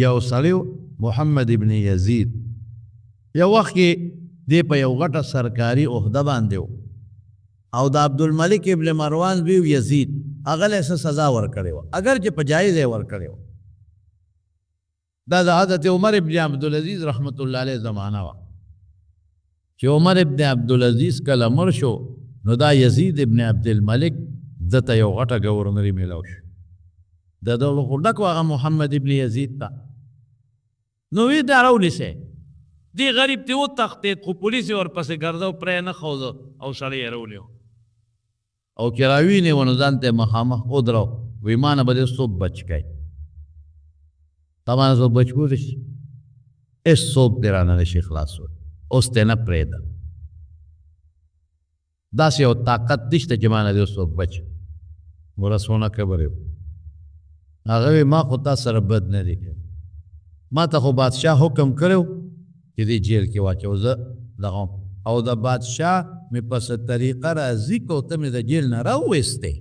یو سړی محمد ابن یزید یو وخت کې دی په یو غټه سرکاري عہده باندې و او د عبدالملک ابن مروان زوی یزید هغه له څه سزا ورکړې وه اگر چې په جایز یې ورکړې وه دا د حضرت عمر ابن عبدالعزیز رحمت الله علیه زمانه وه چې عمر ابن عبدالعزیز کله مړ شو نو دا یزید ابن عبدالملک دته یو غټه ګورنري میلاو شو د دغه خو ډک هغه محمد ابن یزید ته نو وی دا راونیسئ دی غریب تی وتښتېد خو پولیس یې ورپسې ګرځه او پرې نه ښوده او سړی یې راونیو او چې راوینې و نو ځان ته یې مخامخ ودرو وی ما نه به دې څوک بچ کوي تا ما نه څوک بچ کولی شي هېڅ څوک دې رانه نه شي خلاصولی اوس ته نه پرېږده داسې یو طاقت نشته چې ما نه دې څوک بچ ګوره څونه کبر یې هغه وی ما خو تا سره بد نه دی کړی ما ته خو بادشاه حکم کړی چې دې جیل کې واچو زه دغه او د بادشاه مې په څه طریقه راضي کړو ته مې د جیل نه راوویستې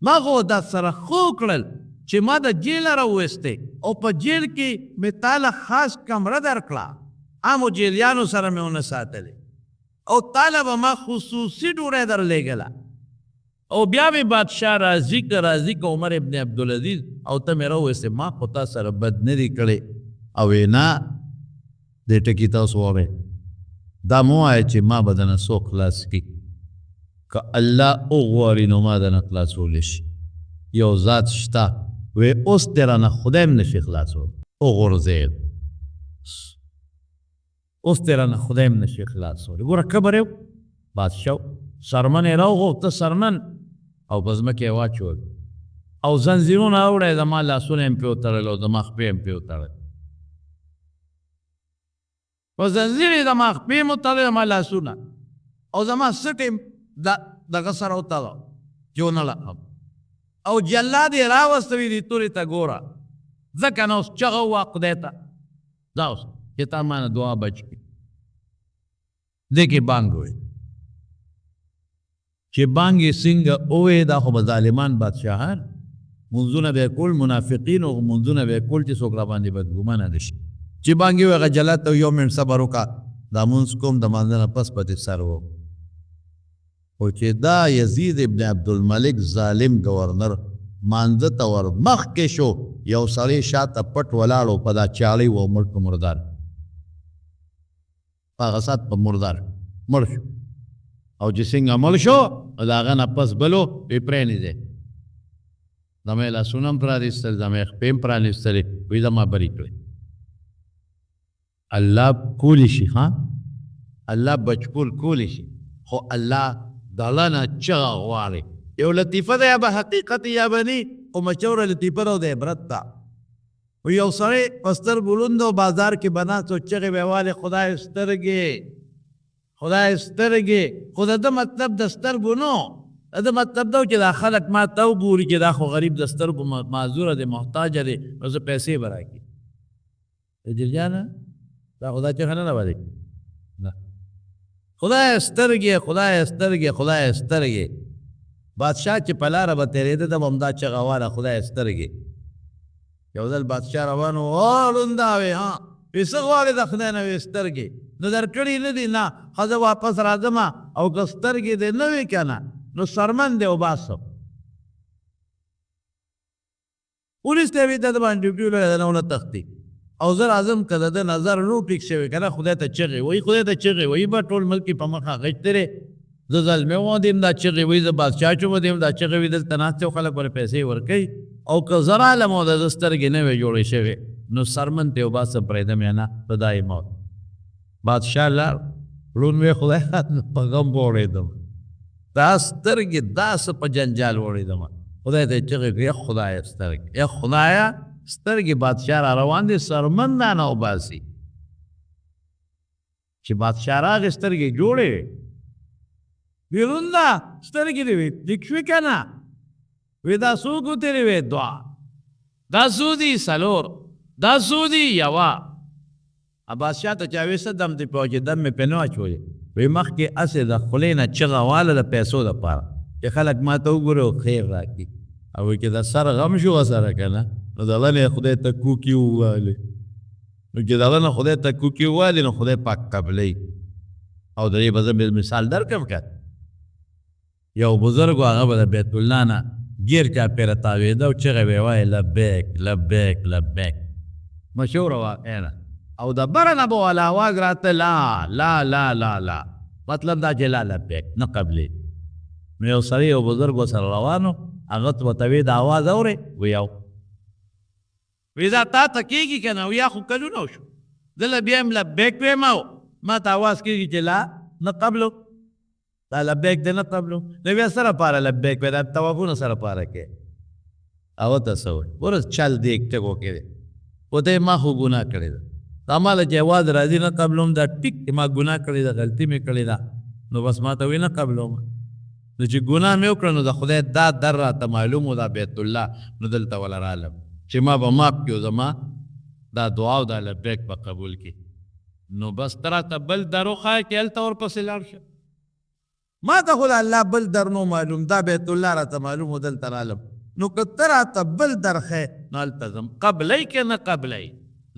ما خو دا سره خو کړل چې ما د جیل نه راوویستې او په جیل کې مې تاله خاص کمره درکړه عامو جیلیانو سره مې ونه ساتلې او تاله به ما خصوصي ډوډۍ درلېږله او بیا مې بادشاه راضي که عمر ابن عبدالعزیز او ته مې راوویستې ما خو تا سره بد نه دی کړی او نه دې ټکي تاسو واورئ دا مو وایه چې ما به درنه څوک خلاص کړي که الله وغواړي نو ما درنه خلاصولی شي یو ذات شته وی اوس دې رانه خدای هم نشي خلاصولی وغورځېد اوس دې رانه خدای هم نشي خلاصولی ګوره کبر یې بادشاه سرمن یې راوغوښته سرمن او په ځمکه یې واچول او زنځیرونه اوړی زما لاسونه یې پرې وتړل او زما خپې یې پرې وتړل په زنځیر یې زما خپې یې وتړل زما لاسونه او زما سټ یې دغه سره وتړه چې ونه لړم او جلاد یې راوستوي دې تورې ته ګوره ځکه نو اوس چغه ووهه خدای ته دا اوس چې تا ما نه دعا بچ کړي دې کې بانګ وویل چې بانګ یې څنګه وویې دا خو به ظالمان بادشاهان منځونه به یې کول منافقین او منځونه به یې کول چې څوک راباندې بدګمانه نه شي چې بانګ یې وویل هغه جلاد ته یو منټ صبر وکړه دا مونځ کوم د مانځه نه پس به دې سر و خو چې دا یزید ابن عبدالملک ظالم گورنر مانځه ته ور مخکې شو یو سړی شاته پټ ولاړ و په دا چاړۍ و مړ په مردار په هغه ساعت په مردار مړ شو او چې څنګه مړ شو د هغه نه پس بلو وی پرېنېدی زما یې لاسونه هم پرانېستل زما یې خپې هم پرانېستلې وی زما بري کړې الله کولی شي ها الله بچکول کولی شي خو الله دله نه چغه غواړي یو لطیفه ده یا به حقیقت یا به ني خو مشهوره لطیفه ده او د عبرت ده و یو سړی په سترګو ړوند و بازار کې به ناست و چغې به یې والې خدای سترګې خدای سترګې خو د ده مطلب د سترګو نو د ده مطلب ده چې دا خلک ما ته وګوري چې دا خو غریب د سترګو معذوره دی محتاجه دی نو زه پیسې به راکړي اجل جانه دا خدا چغه نه راوړي نه خدای سترګې خدای سترګې خدای سترګې بادشاه چې په لاره به تېرېده ده به همدا چغه واله خدای سترګې یو ځل بادشاه روان و ړونده وې ها وی څه غواړې د خدای نه وې سترګې نو درکړي نه دي نه ښځه واپس راځم او که سترګې دې نه وې که نه نو سرمن دې وباسم پولیس ته یې وی د ده باندې ډیوټي ولګېده نه ونه تښتي او زه راځم که د ده نظر نو ټیک شوی که نه خدای ته چغې وایي خدای ته چغې وایي به ټول ملک په مخه غچترې زه زلمی وم دیم دا چغې وایي زه بادشاه شوم دیم دا چغې وایي دلته ناست یو خلک ورې پیسې ورکوي او که زه رالم او د ده سترګې نه وې جوړې شوې نو سرمن ته یې وباسم پرېږدم یا نه په دای موت بادشاه لاړ ړوند وی خدای په غم وړېدم دا سترګې داسې په جنجال وړېدم خدای ته یې چغې کړې خدایه سترګې یا خدایه سترګې بادشاه را روان دي سرمن دا نه وباسي چې بادشاه راغی سترګې جوړې وی ړونده سترګې دې وې ټیک شوې که نه وی دا څو ګوتې وې دوه دا څو دي څلور دا څو دي یوه بادشاه ته چا وی څه دم دې په چې دم مې پرې نه اچولې وی مخکې هسې د خولې نه چغه واله د پیسو دپاره چې خلک ما ته وګوري او خیر راکړي او وایي چې د سر غم شو ورسره که نه نو دغه نه خدای ته کوکي ووالې نو چې دغه نه خدای ته کوکي ووالې نو خدای پاک قبلوي او د دې به زه مثال درکړم که یو بزرګ و هغه به د بیت الله نه ګیر چاپېره تاوېده او چغې به یې وایي لبیک لبیک لبیک مشهوره واقعه ده او د بره نه به والا اواز راته لا لا لا لا لا مطلب دا چې لا لبیک نه قبلې نو یو سړی یو بزرګ ورسره روان و هغه ورته وایي د اواز اورې وی او وی دا تا ته کېږي که نه یا خو کلونه وشو زه له بیا یم لبیک ویم او ما ته اواز کېږي چې لا نه قبلو دا لبیک دی نه قبلو نو بیا سره پاره لبیک وی دا توافونه سره پاره کې هغه ته څه وایي ورس چل دی ایک ټکو کې دی ورته ما خو ګناه کړې ده تا ماله چې اواز راځي نه قبلوم دا ټیک ما ګناه کړې ده غلطي مې کړې ده نو بس ما ته وایي نه قبلوم نو چې ګناه مې وکړه نو د خدای دا در راته معلوم و دا بیت الله نو دلته وله رالم چې ما به ماف کړو زما دا دعا او دا لبیک به قبول کړي نو بس ته راته بل در وښایه چې هلته ورپسې لاړ شه ما ته خو د الله بل در نو معلوم دا بیت الله راته معلوم و دلته رالم نو که ته راته بل در ښیې نو هلته ځم قبلی که نه قبلی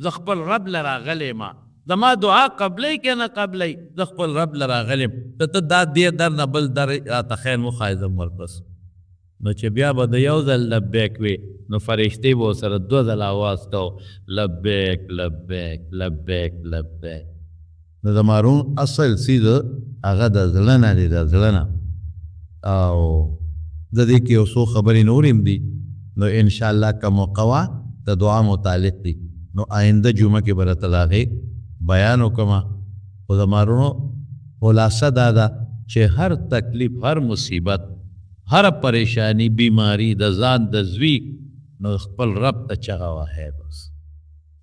زه خپل رب له راغلی ما زما دعا قبلی که نه قبلی زه خپل رب له راغلی یم که ته دا دې در نه بل در راته ښیې نو وښایه ځم ورپس نو چې بیا به د یو ځل لبیک وي نو فرشتې به ورسره دوه ځله اواز کو لبیک لبیک لبیک لبیک نو د مارون اصل څیز هغه د زړه نه دی د زړه نه او د دې کې یو څو خبرې نور هم دي نو انشاءالله که موقع وه د دعا متعلق دي نو آینده جمعه کې به راته د هغې بیان وکړمه خو د مارونو خلاصه دا ده چې هر تکلیف هر مصیبت هر پریشانی بیماری د ځان د زوی نو خپل رب ته چغه وهئ بس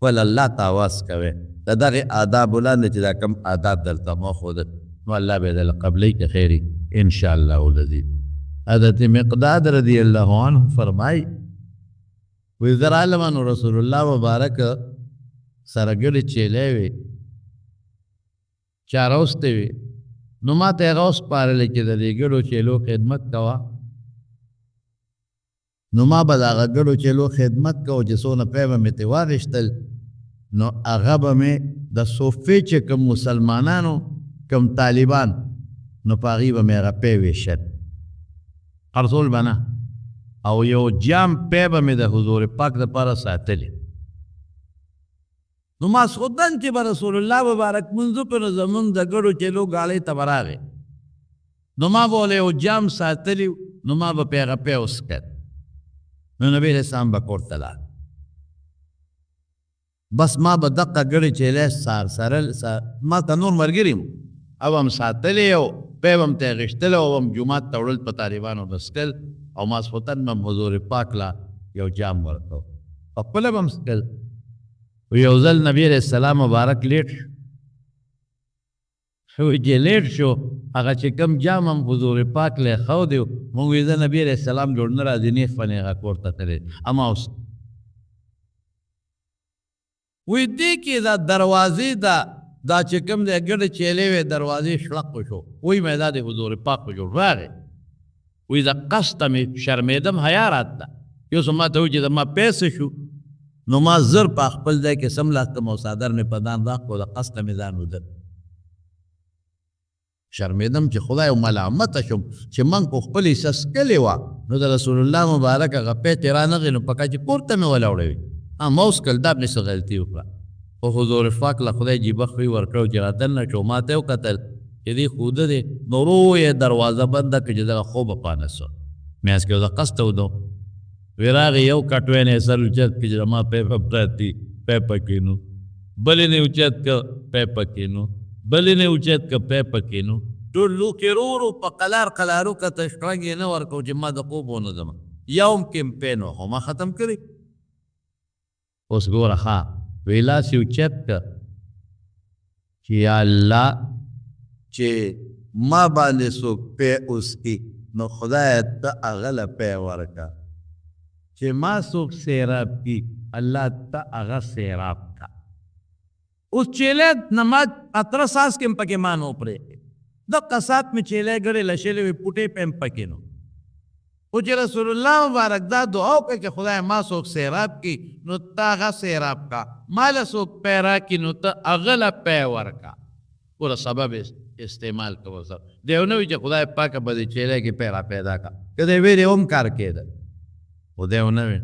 ول الله ته آواز کوئ د دغې آدابو لاندې چې دا کوم آداب درته مښودل نو الله به یې درله قبلوي که خیر انشاءالله العظیم حضرت مقداد رضی الله عنه فرمایي وی زه رالم نو رسول الله مبارک سره ګډې چیلې وې چا راوستې وې نو ما ته یې هغه وسپارلې چې د دې ګډو چیلو خدمت کوه نو ما به د هغه ګډو چیلو خدمت کوه چې څونه پی به مې ترې واخېستل نو هغه به مې د صوفې چې کوم مسلمانانو کوم طالبان نو په هغې به مې هغه پی ویشل خرڅول به نه او یو جام پی به مې د حضور پاک دپاره ساتلی نو ماسخوتن چې به رسول الله مبارک منځ په نو زمونږ د ګډو چیلو ګاړۍ ته به راغې نو ما به ولې یو جام ساتلی نو ما به پې هغه پی وڅښل نو نبی علیه السلام به کور ته لاړ بس ما به دقه ګډې چیلی سارسرل ما ته نور ملګري او هم ساتلی او پی به هم ته اخېستلی او هم جومات ته وړل په طالبانو بسکل او ماسخوتن به هم حضور پاک لا یو جام ورکو خپله به هم څکل یو ځل نبی علیه السلام مبارک لیټ شو چې لیټ شو هغه چې کوم جام هم حضور پاک لی ښودی مونږ وی زه نبی علیه السلام جوړ نه راځي نیغ په نیغه کور ته تللی اما اوس وی دې کې دا دروازې دا چې کوم دی ګډې چیلې وې دروازې شړق شو وی مې دا د حضور پاک په جوړ راغی وی دا قصده مې شرمېدم حیا راته یو څه ما ته وایي چې زما پیسې شو نو ما زر په خپل ځای کې سملاستم او څادر مې په ځان راکړو د قصده مې ځان ودر شرمېدم چې خدای ملامته شم چې من خو خپل حصه څکلې وه نو د رسول الله مبارک هغه پیټې رانغې نو پکه چې کور ته مې ولاړوي ما اوسکل دا مې څه غلطي وکړه خو حضور پاک له خدای جیبه خوی ورکړو چې رادننه شو ما ته یې وکتل چې دې خوده دی نو ورو یې دروازه بنده کړه چې دغه خوبه پانه سو میاس کې د قصد ودو وی راغی یو کټوین یې سر اوچت کړي چې زما پیپه پرتي پیپه کې نو بلې نه اوچت که پیپه کې نو بلې نه اوچت که پیپه کې نو ټول لوکې رورو په قلار قلارو کته شرنګ یې نه ورکړو چې ما د خوب ونه ځم یوم کمپین خو ما ختم کړي اوس ګوره ښه وی لاس یې اوچت که چې یا الله چې ما باندې څوک پی اوسکي نو خدای ته هغه له پی ورکړه چې ما څوک سیراب کی الله ته هغه سیراب کا اوس چیلې نماز اتره ساس کې هم پکې ما نه پرېږدي دقه سات مې چیلې ګړې لشلې وې پوټې په هم پکې نو او چې رسول الله مبارک دا دعا وکړه چې خدای ما څوک سیراب کی نو تا هغه سیراب کا مال څوک پیرا کی نو ته هغه له پی ورکا ګوره سبب استعمال کوو سر دیو نه وي چې خدای پاکه به دې چهره کې پیرا پیدا کا که دی ویلې هم کار کېده خو دیو نه وي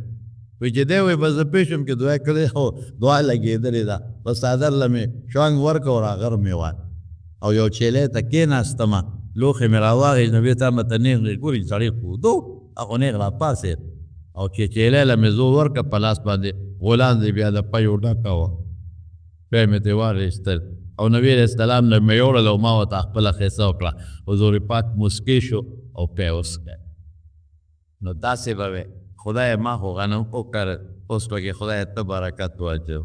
وی چې دی وی به زه پوه شم چې دعا کړې خو دعا لګېدلې ده بس څادر له مې شوانګ ورکړه او راغر مې وان او یو چیلې ته کېناستمه لوښې مې راواغېږ نو بېرته مې ته نېغ ګورې سړی کودو هغه نېغ راپاڅېد او چې چیلې له مې زور ورکړه په لاس باندې غولان دی بیا د پیو ډکه وه بیا مې ترې واخېستل او نبي علیه السلام نه مې یوړل او ما ورته خپله خیسه وکړه حضور پاک مسکی شو او پی وڅښه نو داسې به وې خدای ما خو غنم وکړ اوس پکې خدای ته برکت واچو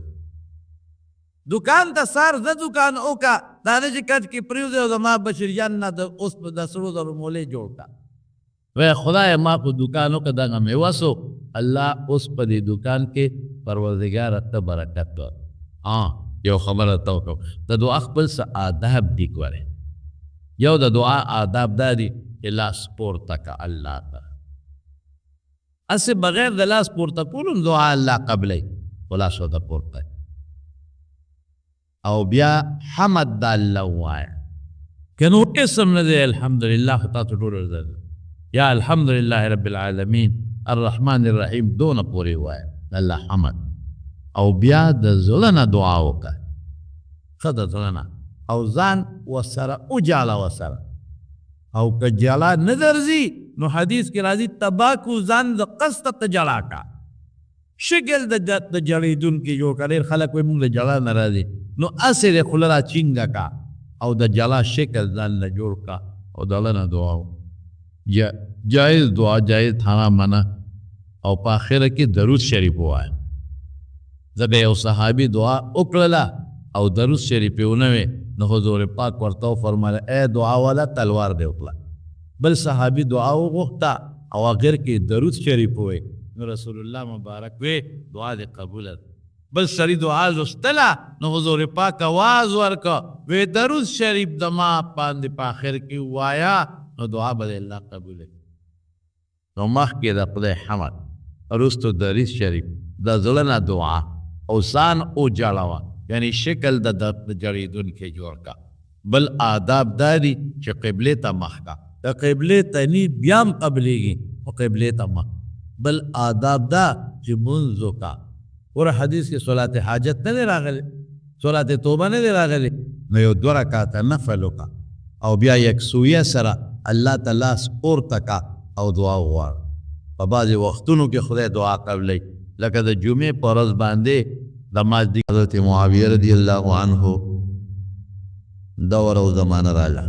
دکان ته سار زه دکان وکړه دا نه چې کټ کې پرېوځي او زما بشریان نه د اوس د سرو زرو مولې جوړ کړه وی خدای ما په دکان وکړه دغه مې وسو الله اوس په دې دکان کې پروردګاره ته برکت ور یو خبره ته وکړم د دعا خپل څه آداب دي ګورې یو د دعا آداب دا دي چې لاس پورته که الله ته اسې بغیر د لاس پورته کولو دعا الله قبلی خو لاس ورته پورته او بیا حمد د الله ووایه که نور اسم نه دی الحمدلله خو تاسو ټول زده یا الحمدلله رب العالمین الرحمن الرحیم دونه پورې ووایه الله حمد او بیا د زړه نه دعا وکړه ښه د زړه نه او ځان ورسره وجاله ورسره او که جلا نه درځي نو حدیث کې راځي تباکو ځان د قصد ته جلا کا شکل د جړېدونکي جوړ کړه ډېر خلک وایي موږ د جلا نه راځي نو هسې د خوله را چینګه کا او د جلا شکل ځان نه جوړ کا او د الله نه دعا جایز دعا جایز تھانا منه او په آخره کې درود شریف ووایه زه به یو صحابي دعا وکړله او درود شریف یې ونه وې نو حضور پاک ورته وفرمایله ای دعا والا تلوار دې وکړه بل صحابي دعا وغوښته او آخر کې درود شریف ووایي نو رسول الله مبارک وی دعا دې قبوله بل سړي دعا لوستله نو حضور پاک آواز ورکړه وی درود شریف د ما باندې په آخر کې ووایه نو دعا به دې الله قبوله نو مخکې د خدای حمد وروستو درود شریف د زړه نه دعا او ځان وجاړوه یعنی شکل د جړېدونکي جوړ کا بل آداب دا دي چې قبلې ته مخ کا د قبلې ته نی بیا هم قبلېږي او قبلې ته مخ بل آداب دا چې مونځ وکړه ګوره حدیث کې صلات حاجت نه دی راغلی صلات توبه نه دی راغلی نو یو 2 رکعاته نفل وکړه او بیا یکسویه سره الله ته لاس پورته کا او دعا وغواړه په بعضې وختونو کې خدای دعا قبلی لکه د جمعې په ورځ باندې د مازدیګر حضرت معاویه رضی الله عنه دور او زمانه راغله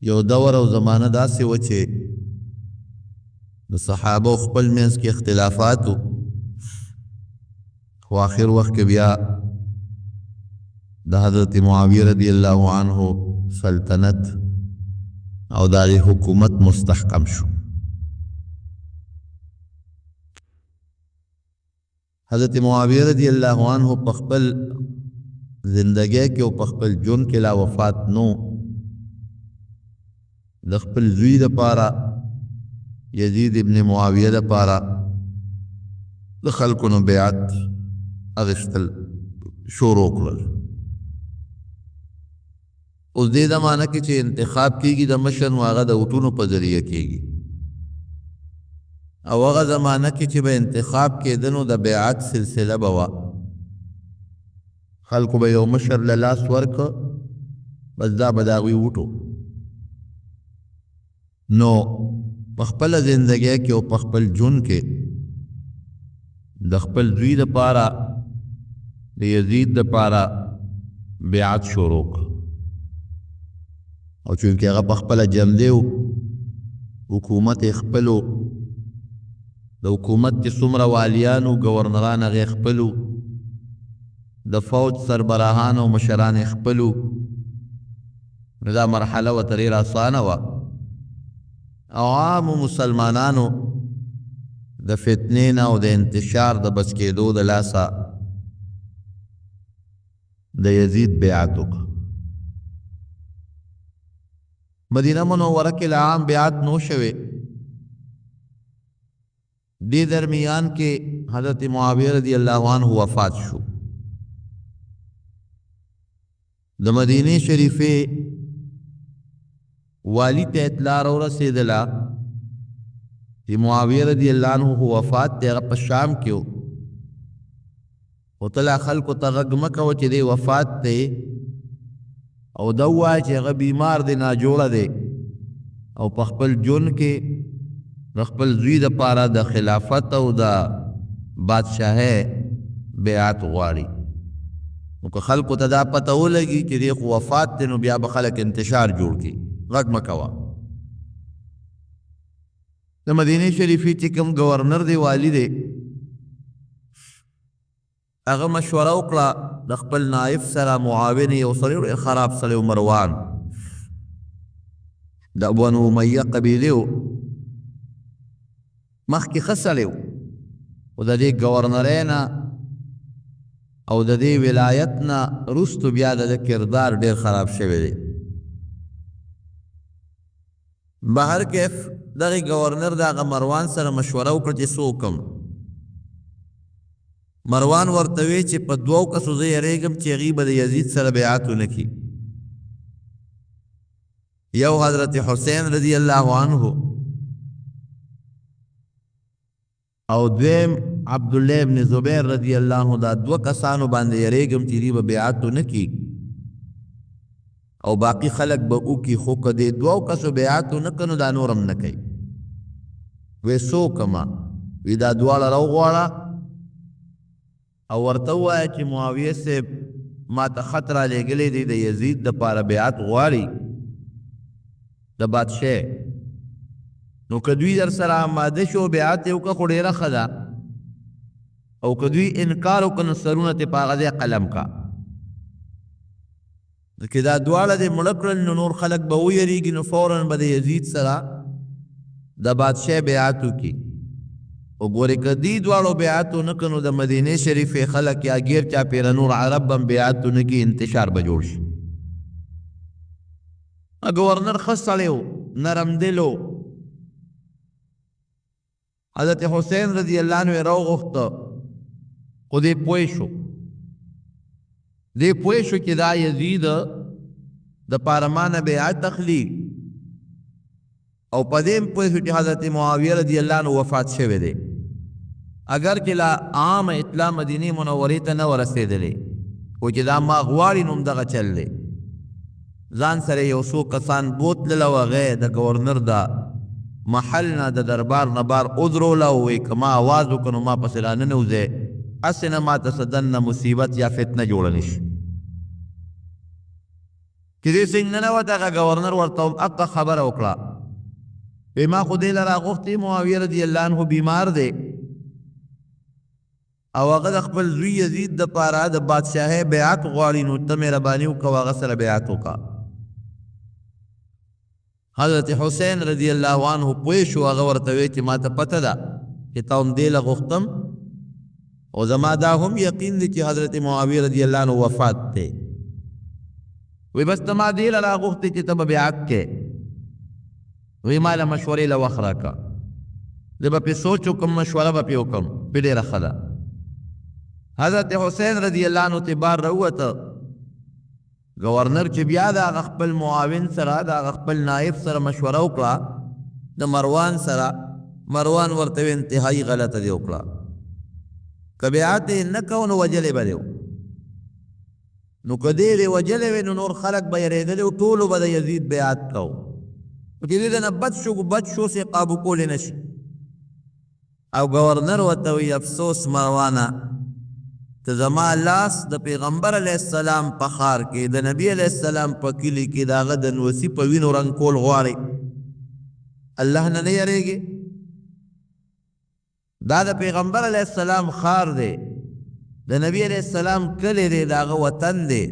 یو دور او زمانه داسې وه چې د صحابو خپل منځ کې اختلافات و خو آخر وخت کې بیا د حضرت معاویه رضی الله عنه سلطنت او د هغې حکومت مستحکم شو حضرت معاویه رضی الله عنه په خپل زندګۍ کې او په خپل ژوند کې لا وفات نو د خپل زوی دپاره یزید ابن معاویه دپاره د خلکو نه بیعت اخیستل شروع کړل اوس دې زمانه کې چې انتخاب کېږي د مشر نو هغه د وټونو په ذریعه کېږي او هغه زمانه کې چې به انتخاب کېده نو د بیعت سلسله به وه خلکو به یو مشر له لاس ورکړه بس دا به د هغوی وټو نو په خپله زندګۍ کې او په خپل ژوند کې د خپل زوی دپاره د یزید دپاره بیعت شروع کړه او چونکې هغه په خپله جمدی و حکومت یې خپل و د حکومت چې څومره والیان و ګورنران هغې خپل و د فوج سربراهان او مشران یې خپل و نو دا مرحله ورته ډېره اسانه وه او عامو مسلمانانو د فتنې نه او د انتشار د بس کېدو د لاسه د یزید بیعت وکړه مدینه منوره کې عام بیعت نو شوه. دې درمیان کې حضرت معاویه رضی الله عنه وفات شو. د مدینه شریفه والی ته اطلاع ورسېدله چې معاویه رضی الله عنه وفات دی، هغه په شام کې و. او طلع خلکو ته غږ مه کوه چې دی وفات دی، او دا ووایه چې هغه بیمار دی، ناجوړه دی، او په خپل ژوند کې د خپل زوی دپاره د خلافت او د بادشاهۍ بیعت غواړي. نو که خلکو ته دا پته ولګي چې دی خو وفات دی، نو بیا به خلک انتشار جوړ کړي. غږ مه کوه. د مدینې شریفې چې کوم گورنر دی، والی دی، هغه مشوره وکړه د خپل نائب سره، معاون یو سړی ډېر خراب سړی و، مروان د بنو امیه قبیلې و، مخکې ښه سړی و، خو د دې گورنرۍ نه او د دې ولایت نه وروستو بیا د ده کردار ډېر خراب شوی دی. بهر کیف دغې گورنر د هغه مروان سره مشوره وکړه چې څه وکړم. مروان ورته وی چې په دوو کسو زه یریږم چې هغوی به د یزید سره بیعت ونه کړي. یو حضرت حسین رضی الله عنه او دویم عبدالله ابن زبیر رضی الله عنه. دا دوه کسانو باندې یریږم چې دوی به بیعت ونه کړي او باقي خلک به وکړي، خو که دې دوو کسو بیعت ونه کړه نو دا نور هم نه کوي. وی څه وکړمه؟ وی دا دواړه راوغواړه او ورته ووایه چې معاویه صاحب ما ته خط رالیږلی دی، د یزید دپاره بیعت غواړي د بادشاه. نو که دوی در سره آماده شو بیعت یې وکړه، خو ډېره ښه ده، او که دوی انکار وکړه نو سرونه ترې په هغه ځای قلم کا. که دا دواړه دې مړه کړل نو نور خلک به ویریږي، نو فوراً به د یزید سره د بادشاه بیعت وکړي. وګورئ که دې دواړو بیعت ونه کړه نو د مدینې شریفې خلک یا ګیر چاپېره نور عرب هم بیعت ونه کړي، انتشار به جوړ شي. گورنر ښه سړی و، نرم دل و. حضرت حسین رضی الله عنه یې راوغوښته، خو دې پوه شو چې دا یزید دپاره ما نه بیعت اخلي، او په دې هم پوه شو چې حضرت معاویه رضی الله عنه وفات شوی دی. اگر چې لا عام اطلاع مدینې منورې ته نه ورسېدلې، خو چې دا ما غواړي نو همدغه چل دی. ځان سره یو څو کسان بوتلل او هغه د ګورنر د محل نه د دربار نه بار ودروله، ووایي که ما آواز وکړو نو ما پسې راننوځئ، هسې نه ماته څه دننه مصیبت یا فتنه جوړه نه شي. چې دې سنګ ننوت، هغه ګورنر ورته هم حقه خبره وکړه، وی ما خو دې له راغوښتې معاویه رضی الله عنه بیمار دی او هغه د خپل زوی یزید دپاره د بادشاهۍ بیعت غواړي، نو ته مهرباني وکړه هغه سره بیعت وکړه. حضرت حسین رضی الله عنه پوه شو، هغه ورته وی چې ما ته پته ده چې تا هم دې له غوښتم، او زما دا هم یقین دی چې حضرت معاویه رضی الله عنه وفات دی. وی بس ته ما دې له راغوښتې چې ته به بیعت کې، وی ما له مشورې له وخت راکړه، زه به پې سوچ وکړم، مشوره به پې وکړم، پې ډېره ښه ده. حضرت حسین رضی الله عنه ته بار راووته. گورنر چې بیا د هغه خپل معاون سره د هغه خپل نائب سره مشوره وکړه د مروان سره، مروان ورته انتهایی غلطه دی وکړه. که بیعت یې نه کوو نو وجلی به دی، نو که دې دې وجلی وی نو نور خلک به یېرېدلي و، ټولو به د یزید بیعت کوو. چې دې نه بد شو سې قابو کولی نه شي. او گورنر ورته وی افسوس مروانه، ته زما لاس د پیغمبر علیه السلام په ښار کې د نبي علیه السلام په کلي کې د هغه د نوسي په وینو رنګ کول غواړې، الله نه نه یریږي؟ دا د پیغمبر علیه السلام ښار دی، د نبی علیه السلام کلی دی، د هغه وطن دی،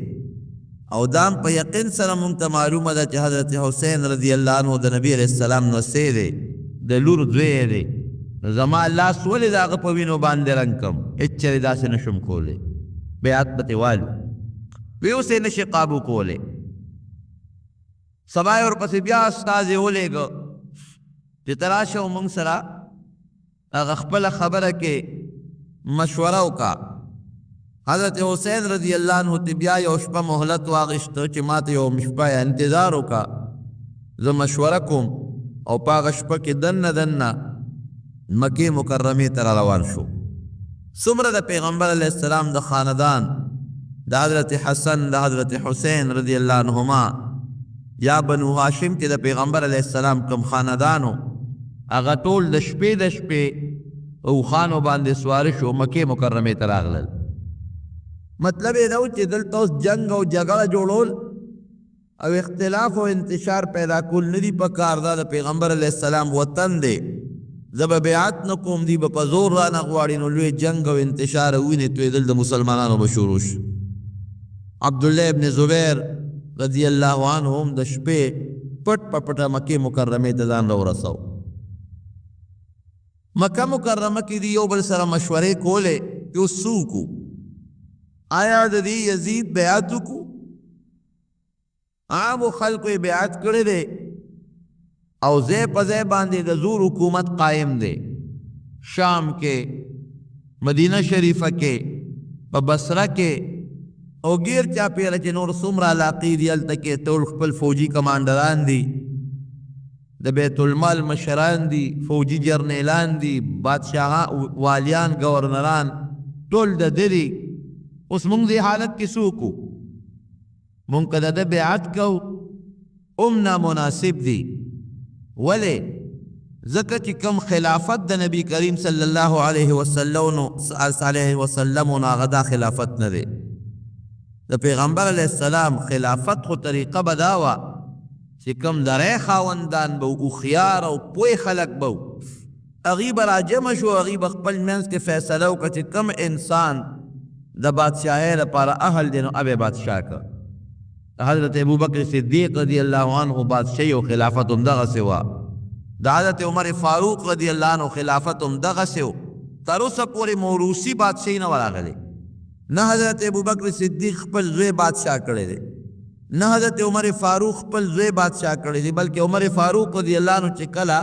او دام په یقین سره مونږ ته معلومه ده چې حضرت حسین رضی الله عنه د نبی علیه السلام نوسی دی، د لور زوی دی. زما لاس ولې د هغه په وینو باندې رنګ کم؟ هېڅ چېرې داسې نشم کولی، بیعت به ترې والو، وی اوس یې نشي قابو کولی. سبا یې ورپسې بیا استازی ولېږه چې ته راشه او موږ سره هغه خپله خبره کې مشوره وکړه. حضرت حسین رضی اللہ عنہ ته بیا یو شپه مهلت واغشته چې ما ته یو شپه انتظار وکړه، زه مشوره کوم. او په هغه شپه کې دننه مکې مکرمې ته روان شو. څومره د پیغمبر علیه السلام د خاندان د حضرت حسن د حضرت حسین رضی اللہ عنہما یا بنو هاشم چې د پیغمبر علیه السلام کوم خاندانو هغه ټول د شپې او خانو باندې سوار شو، مکې مکرمې ته راغلل. مطلب یې دا و چې دلته اوس جنگ او جګړه جوړول او اختلاف او انتشار پیدا کول نه دي پکار. دا د پیغمبر علیه السلام وطن دی، زه به بیعت نه کوم، دی به په زور رانه غواړي. نو لوی جنگ او انتشار او وینې تویدل د مسلمانانو به شروع شو. عبدالله ابن زبیر رضی الله عنه هم د شپې پټ په پټه مکې مکرمې ته ځان راورسو. مکه مکرمه کې دی یو بل سره مشورې کولې چې اوس څه وکړو، آیا د دې یزید بیعت وکړو؟ عامو خلکو یې بیعت کړی دی او ځای په ځای باندې د زور حکومت قائم دی. شام کې، مدینه شریفه کې، په بصره کې او غیر چاپیره چې نور څومره علاقې دي هلته کې ټول خپل فوجي کمانډران دي، د بیت المال مشران دي، فوجي جرنیلان دي، بادشاهان، والیان، گورنران، ټول د ده دي. اوس مونږ دې حالت کې څه وکړو؟ مونږ که د ده بیعت کوو هم نامناسب دي. ولې؟ ځکه چې کوم خلافت د نبی کریم صلی الله علیه وسلم هغه دا خلافت نه دی. د پیغمبر علیه السلام خلافت خو طریقه به دا وه چې کوم درې خاوندان به هوښیار او پوه خلک به هغوی به راجمع شو، هغوی به خپل منځ کې فیصله وکړه چې کوم انسان د بادشاهۍ لپاره اهل دی نو ابې بادشاه که. حضرت ابوبکر صدیق رضی الله عنه بادشاهي او خلافت هم دغسې وه. د حضرت عمر فاروق رضی الله عنه خلافت هم دغسې و. تر اوسه پورې موروثي بادشاهي نه وراغلی. نه حضرت ابوبکر صدیق خپل زوی بادشاه کړی دی، نه حضرت عمر فاروق خپل زوی بادشاه کړی دی، بلکې عمر فاروق رضی الله عنه چې کله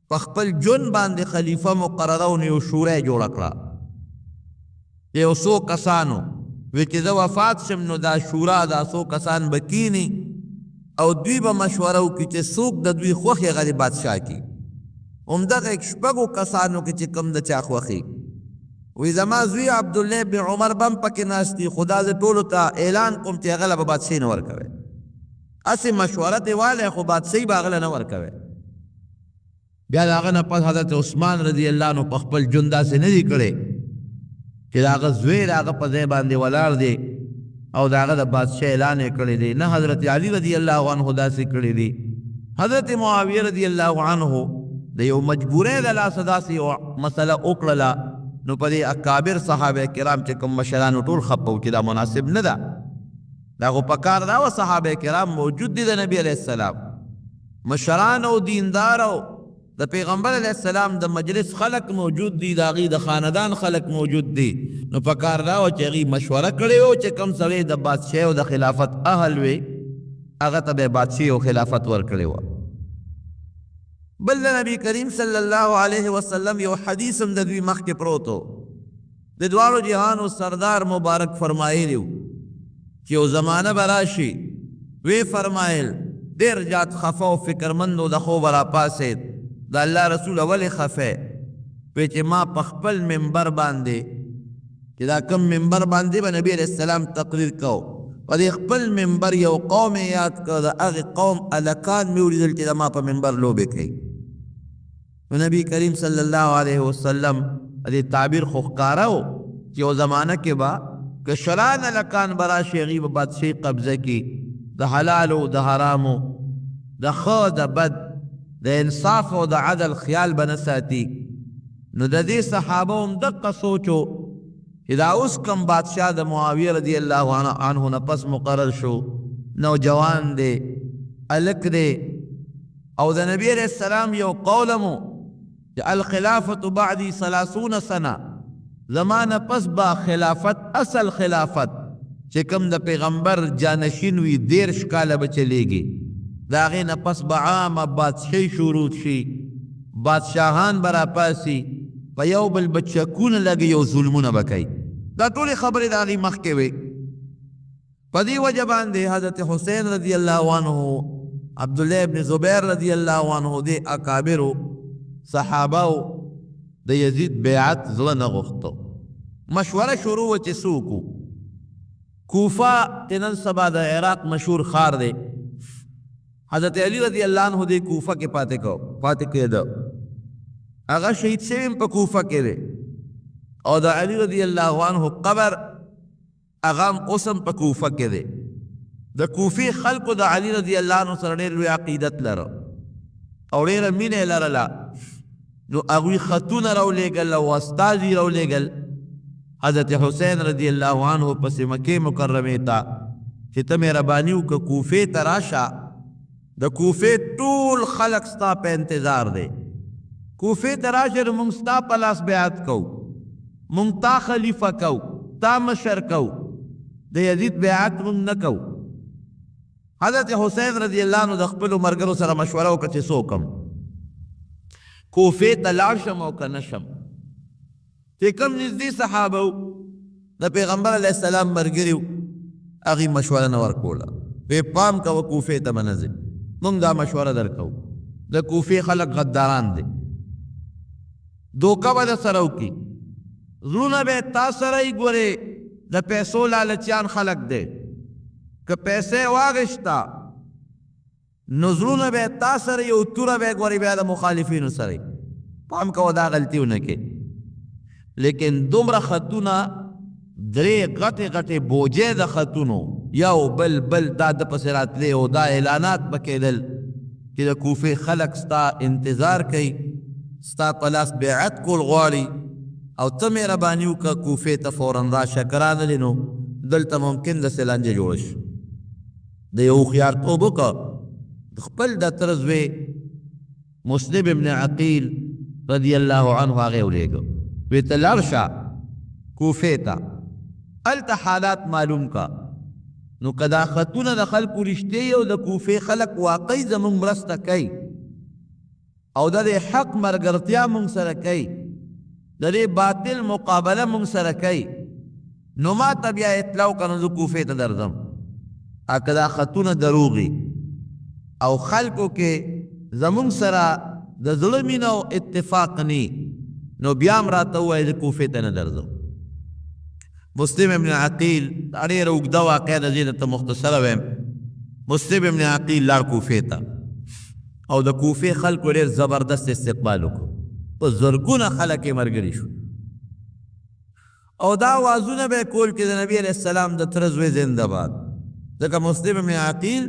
په خپل ژوند باندې خلیفه مقرره و نو یو شوره یې جوړه کړه. یو څو کسانو وی چې زه وفات شم نو دا شورا دا څو کسان به کینی او دوی به مشوره وکړي چې څوک د دوی خوښ هغه د بادشاه کي. همدغه شپږو کسانو کې چې کوم د چا خوښي وی زما زوی عبدالله بن عمر بم پکې ناست دي، خو دا زه ټولو ته اعلان کوم چې هغه له به بادشاهي نه ورکوئ. هسې مشوره دې والی خو بادشاهي به هغه له نه ورکوئ. بیا د هغه نه پس حضرت عثمان رضی الله عنه په خپل ژوند داسې نه دي کړی چې د هغه زوی د هغه په ځای باندې ولاړ دی او د هغه د بادشاه اعلان یې کړی دی. نه حضرت علی رضی الله عنه داسې کړی دی. حضرت معاویه رضی الله عنه د یو مجبورۍ د لاسه داسې یو مسله وکړله نو په دې اکابر صحابه کرام چې کوم مشرانو ټول خپه و چې دا مناسب نه ده. دا خو پکار دا و صحابه کرام موجود دي د نبی علیه السلام، مشران او دیندار او د پیغمبر علیه السلام د مجلس خلق موجود دي، د هغوی د خاندان خلق موجود دي. نو پکار دا و چې هغوی مشوره کړې و چې کوم سړی د بادشاهۍ او د خلافت اهل وي هغه ته به بادشاهي او خلافت ورکړې وه. بل د نبی کریم صلی الله علیه وسلم یو حدیث هم د دوی مخکې پروت و. د دواړو جهانو سردار مبارک فرمایلی و چې یو زمانه به راشي، وی فرمایل ډېر زیات خفه او فکرمند و، د خوبه راپاڅېد، د الله رسول ولې خفه؟ وی چې ما په خپل منبر باندې چې دا کم منبر باندې به نبی علیه السلام تقریر کو، په دې خپل منبر یو قوم یاد کړ، د هغې قوم الکان مې ولیدل چې د ما په منبر لوبې کوي. نو نبی کریم صلی الله علیه وسلم دې تعبیر خو ښکاره و چې یو زمانه کې به که شران الکان به راشي هغوی به بادشاهي قبضه کړي، د حلالو د حرامو، د ښه د بد، د انصاف او د عدل خیال به نه ساتي. نو د دې صحابه هم دقه سوچ و چې دا اوس کم بادشاه د معاویه رضی الله عنه نه پس مقرر شو، نوجوان دی، الک دی، او د نبی علیہ السلام یو قولمو چې الخلافت بعدی 30 سنه، زمانه پس با خلافت، اصل خلافت چې کوم د پیغمبر جانشین وي 13 کاله به چلیږي د هغې نه پس به عامه بادشاهي شروع شي بادشاهان به راپاسي په یو بل به چکونه لګي او ظلمونه به کوي دا ټولې خبرې د هغې مخکې وې په دې وجه باندې حضرت حسین رضی الله عنه عبدالله ابن زبیر رضی الله عنه د اکابرو صحابهو د یزید بیعت زړه نه غوښتو مشوره شروع وه چې څوک کوفه چې نن سبا د عراق مشهور ښار دی حضرت علی رضی الله عنه د کوفه کې پاتې کېده هغه شهید شوی په کوفه کې دی او د علی رضی الله عنه قبر هغه هم اوس هم په کوفه کې دی د کوفې خلکو د علی رضی الله عنه سره ډېر لوی عقیدت لره او ډېره مینه یې لرله نو هغوی خطونه راولېږل او استازي راولېږل حضرت حسین رضی الله عنه پسې مکې مکرمې ته چې ته مهرباني وکړه کوفې ته راشه د کوفې ټول خلق ستا په انتظار دی کوفې ته راشه نو موږ ستا په لاس بیعت کوو موږ تا خلیفه کوو تا مشر کوو د یزید بیعت موږ نه کوو حضرت حسین رضی الله عنه د خپلو ملګرو سره مشوره وکړه چې څه وکړم کوفې ته لاړ شم او که نه شم چې کوم نږدې صحابه وو د پیغمبر علیه السلام ملګري وو هغې مشوره نه ورکوله وی پام کوه کوفې ته به نه ځې موږ دا مشوره درکوو د کوفې خلک غداران دي دوکه به در سره وکړي زړونه به تا سره یې ګورې د پیسو لالچیان خلک دی که پیسې واغشتا نو زړونه به تا سره یو توره به ګورې بیا د مخالفینو سره پام کوه دا غلطي ونه کې لیکن دومره خطونه درې غټې غټې بوجې د خطونو یو بل دا د پسې راتلې او دا اعلانات به کېدل چې د کوفې خلک ستا انتظار کوي ستا په لاس بیعت کول غواړي او ته مهرباني وکړه کوفې ته فورا راشه که رانلې نو دلته ممکن د سلانجه جوړه شي د یو هوښیارتوب وکړه د خپل د تره زوی مسلم ابن عقیل رضی الله عنه هغې ولېږه وی ته لاړ شه کوفې ته هلته حالات معلوم کا نو که دا خطونه د خلکو رښتې او د کوفې خلک واقعي زموږ مرسته کوي او د دې حق ملګرتیا موږ سره کوي د دې باطل مقابله موږ سره کوي نو ما ته بیا اطلاع وکړه نو زه کوفې ته درځم که دا خطونه دروغي او خلکو کې زموږ سره د زړه مینه او اتفاق نی نو بیا هم راته ووایه زه کوفې ته نه درځم مسلم ابن عقیل دا ډېره اوږده واقعه ده زه درته مختصره ویم مسلم ابن عقیل لاړ کوفې ته او د کوفې خلکو ډېر زبردست استقبال وکړو په زرګونه خلک یې ملګري شو او دا آوازونه به یې کول چې د نبي علیه السلام د تره زوی زنده باد ځکه مسلم ابن عقیل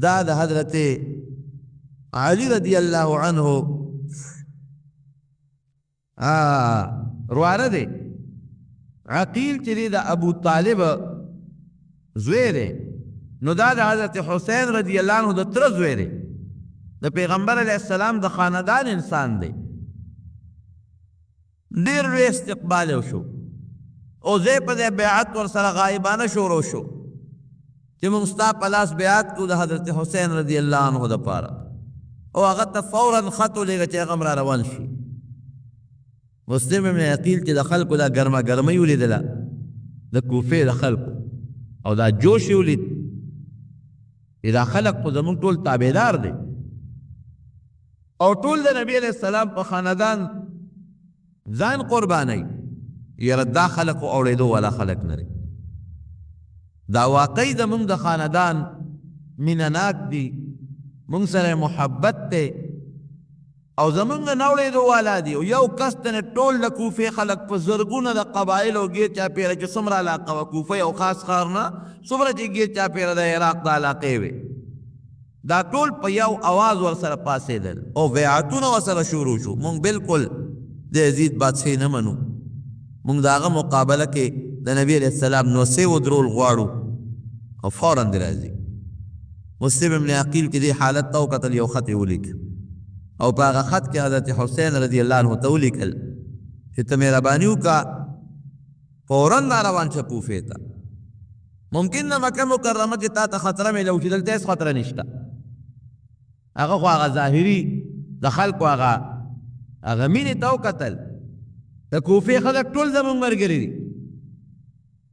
دا د حضرت علی رضی الله عنه رواره دی عقیل چې دی د ابو طالب زوی دی نو دا د حضرت حسین رضی الله عنه د تره زوی دی د پیغمبر علیه السلام د خاندان انسان دی ډېر لوی استقبال یې وشو او ځای په ځای بیعت ورسره غایبانه شروع شو چې موږ ستا په لاس بیعت کړو د حضرت حسین رضی الله عنه دپاره او هغه ته فورا خط ولېږه چې هغه هم را روان شي مسلم ابن عقیل چې د خلکو دا ګرمه ګرمۍ ولیدله د کوفې د خلکو او دا جوش یې ولید دا خلک خو زموږ ټول تابعدار دی او ټول د نبی علیه السلام په خاندان ځان قربانوي یاره دا خلک خو اورېدو والا خلک نه دی دا واقعي زموږ د خاندان مینه ناک دي موږ سره محبت دی او زمونږ نه اورېدو والا دي او یو کس ته نه ټول د کوفې خلک په زرګونه د قبایلو ګیر چاپېره چې څومره علاقه وه کوفه یو خاص ښار نه څومره چې ګیر چاپېره د عراق د علاقې وې دا ټول په یو اواز ورسره پاڅېدل او بیعتونه ورسره شروع شو مونږ بالکل د یزید بادشاهي نه منو مونږ د هغه مقابله کې د نبي علیه السلام نوسې ودرول غواړو او فورا دې راځي مسلم ابن عقیل کې دې حالت ته وکتل یو خط یې ولیکه او په هغه خط کې حضرت حسین رضی الله عنه ته ولیکل چې ته مهرباني وکړه فورا را روان شه کوفې ته ممکن د مکه مکرمه کې تا ته خطره میلو شي، دلته هېڅ خطره نشته. هغه خو هغه ظاهري د خلکو هغه مینې ته وکتل. د کوفې خلک ټول زمونږ ملګري دي،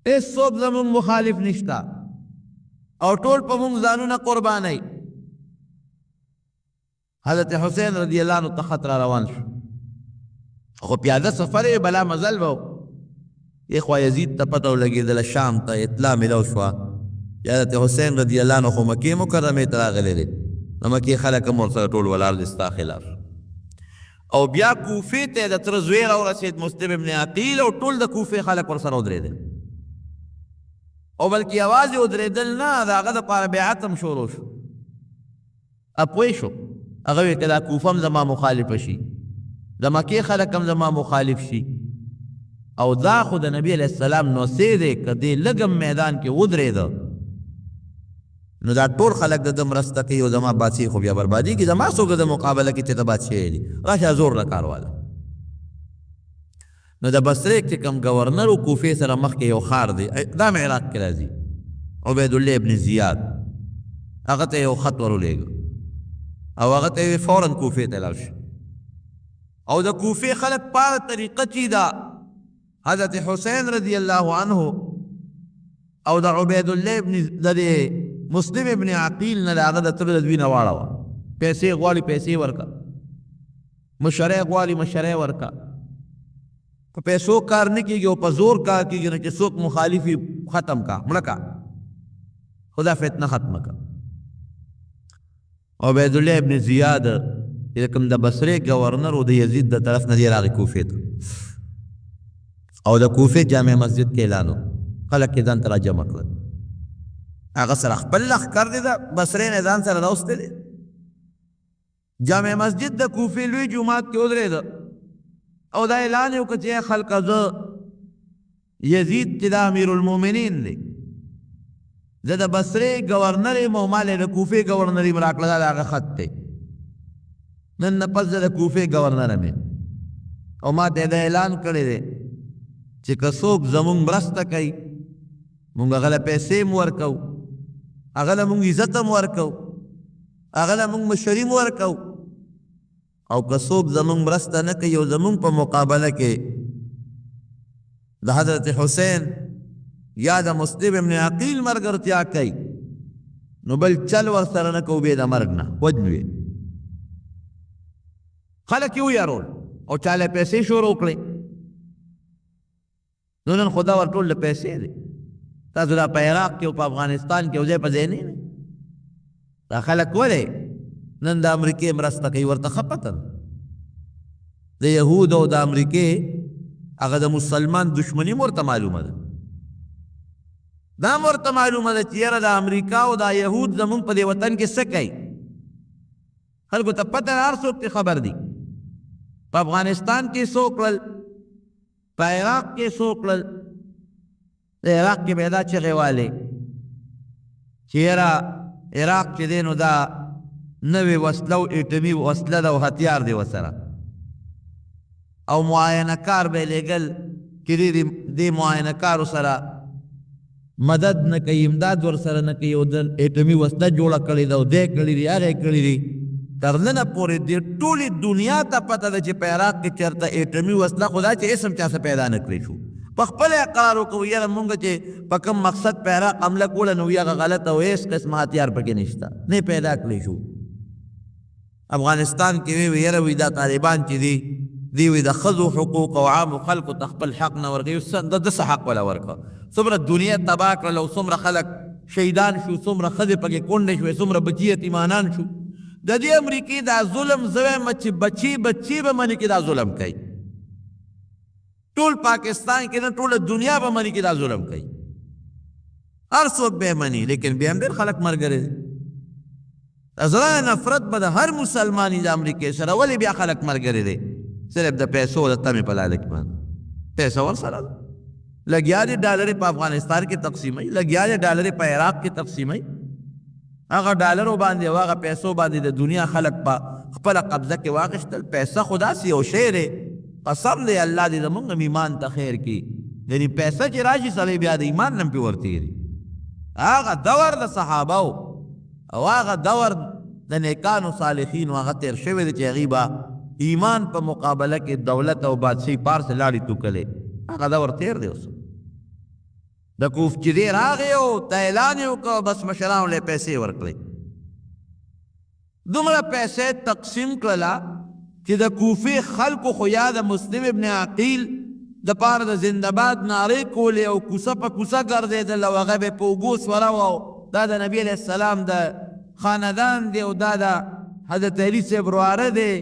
هېڅ څوک زمونږ مخالف نشته او ټول په مونږ ځانونه قربانوي. حضرت حسین رضی الله عنه ته خط را روان شو، خو پیاده سفر یې بلا مزل به و. خوا یزید ته پته ولګېدله، شام ته اطلاع میلو شوه چې حضرت حسین رضی الله عنه خو مکې مکرمې ته راغلی دی. نو مکې خلک هم ورسره ټول ولاړ دي ستا خلاف. او بیا کوفې ته د تره زوی راورسېد مسلم ابن عقیل، او ټول د کوفې خلک ورسره ودرېدل. او بلکې یوازې ودرېدل نه، د هغه دپاره بیعت هم شروع شو. پوه شو، هغه ویل که دا کوفه هم زما مخالفه شي، د مکې خلک هم زما مخالف شي، او دا خو د نبی علیه السلام نوسې دی، که دې لږم میدان کې ودرېده نو دا ټول خلک د ده مرسته کوي او زما بادشاهي خو بیا بربادېږي. زما څوک د مقابله کې چې ته بادشاهي دي، راشه زور نه کار واله. نو د بصرې چې کوم ګورنر و کوفې سره مخکې یو ښار دی، دا مې عراق کې راځي، عبیدالله ابن زیاد، هغه ته یو خط ورولېږه او هغه ته یې فوراً کوفې ته لاړ شي. او د کوفې خلک په هغه طریقه چې دا حضرت حسین رضی الله عنه او د عبیدالله ابن د مسلم ابن عقیل نه د هغه د تره د دوی نه واړوه. پیسې غواړي پیسې ورکه، مشرۍ غواړي مشرۍ ورکه. په پیسو کار نه کېږي او په زور کار کېږي نه، چې څوک مخالف وي ختم کا، مړه کا، خدا فتنه ختمه کا. عبیدالله ابن زیاد چې کوم د بصرې ګورنر و د یزید د طرف نه دی راغی کوفې ته، او د کوفې جامع مسجد کې اعلان و، خلک یې ځان ته را جمع کړل. هغه سره خپل لښکر دی، د بصرې نه ځان سره راوستی دی. جامع مسجد د کوفې لوی جومات کې ودرېده او دا اعلان یې وکړه چې خلکه زه یزید چې د امیر المؤمنین دی، زه د بصرې ګورنر یم او ما له د کوفې ګورنر یم راکړه، دا د هغه خط دی. نن نه پس زه د کوفې ګورنر یم او ما ته دا اعلان کړی دی چې که څوک زمونږ مرسته کوي مونږ هغه له پیسې هم ورکوو، هغه له مونږ عزت هم ورکوو، هغه له مونږ مشري هم ورکوو، او که څوک زمونږ مرسته نه کوي او زمونږ په مقابله کې د حضرت حسین یا د مسلم ابن عقیل ملګرتیا کوي نو بل چل ورسره نه کوو بې د مرګ نه وجنو یې. خلک یې ویارول او چا له پیسې شروع کړې. نو نن خدا ورټول له پیسې دی. تاسو دا په عراق کې او په افغانستان کې یو ځای په ځای نه دی. دا خلک ولې نن د امریکې مرسته کوي؟ ورته ښه پته ده د یهودو او د امریکې هغه د مسلمان دشمني ورته معلومه ده. دا ورته معلومه ده چې یاره د امریکا او د یهود زمونږ په دې وطن کې څه کوي. خلکو ته پته هر څوک ته خبر دي. په افغانستان کې څو کړل، په عراق کې څو کړل. د عراق کې به دا چغې والې چې یاره عراق چې دی نو دا نوې وسله او ایټمي وسله ده او هتیار دی ورسره، او معاینه کار به یې لېږل چې دې معاینه کارو سره مدد نه کوي، امداد ورسره نه کوي، او د ایټمي وسله جوړه کړې ده او دی کړي دي هغه یې کړي دي. تر ننه پورې دې ټولې دنیا ته پته ده چې په عراق کې چېرته ایټمي وسله خو دا چې اسم چا څه پیدا نه کړی شو. په خپله اقرار وکړو یاره مونږ چې په کوم مقصد په عراق حمله کوله نو هغه غلطه او هېڅ قسمه هتیار پکې نشته، نه پیدا کړی شو. افغانستان کې وی یاره وی دا طالبان چې دي دی وی د ښځو حقوق او عامو خلکو ته خپل حق نه ورکوي، د ده څه حق وله ورکړه. څومره دنیا تباه کړل او څومره خلک شهیدان شو، څومره ښځې پکې کونډې شوې، څومره بچي یتیمانان شو. د دې امریکې دا ظلم زه وایم چې بچي به مني کې دا ظلم کوي. ټول پاکستان کې نه ټوله دنیا به مني کې دا ظلم کوي. هر څوک به مني، لیکن بیا هم ډېر خلک ملګري دي. زړه نفرت به د هر مسلماني د امریکې سره، ولې بیا خلک ملګري دي؟ صرف د پیسو د تمې په لالچ باندې. پیسه ورسره ده، لګیا دي ډالرې په افغانستان کې تقسیموي، لګیا دي ډالرې په عراق کې تقسیموي. هغه ډالرو باندې او هغه پیسو باندې د دنیا خلک په خپله قبضه کې واخیستل. پیسه خو داسې یو شی دی، قسم دی الله دې زمونږ ایمان ته خیر کړي. یعنې پیسه چې راشي سړی بیا د ایمان نه هم پې ورتېري. هغه دور د صحابه او هغه دور د نیکانو صالحینو هغه تیر شوی دی چې هغوی به ایمان په مقابله کې دولت او بادشاهي پار سے لاړې توکلې هغه دور تیر دی اوس د کوف چې دی راغی او ته اعلان یې وکړ بس مشرانو له پیسې ورکړې دومره پیسې تقسیم کړله چې د کوفې خلکو خو یا د مسلم ابن عقیل د پاره د زنده‌باد نارې کولې او کوڅه په کوڅه ګرځېدل او هغه به په اوږو سوره او دا د نبي علیه السلام د خاندان دی او دا د حضرت علي صاحب ورواره دی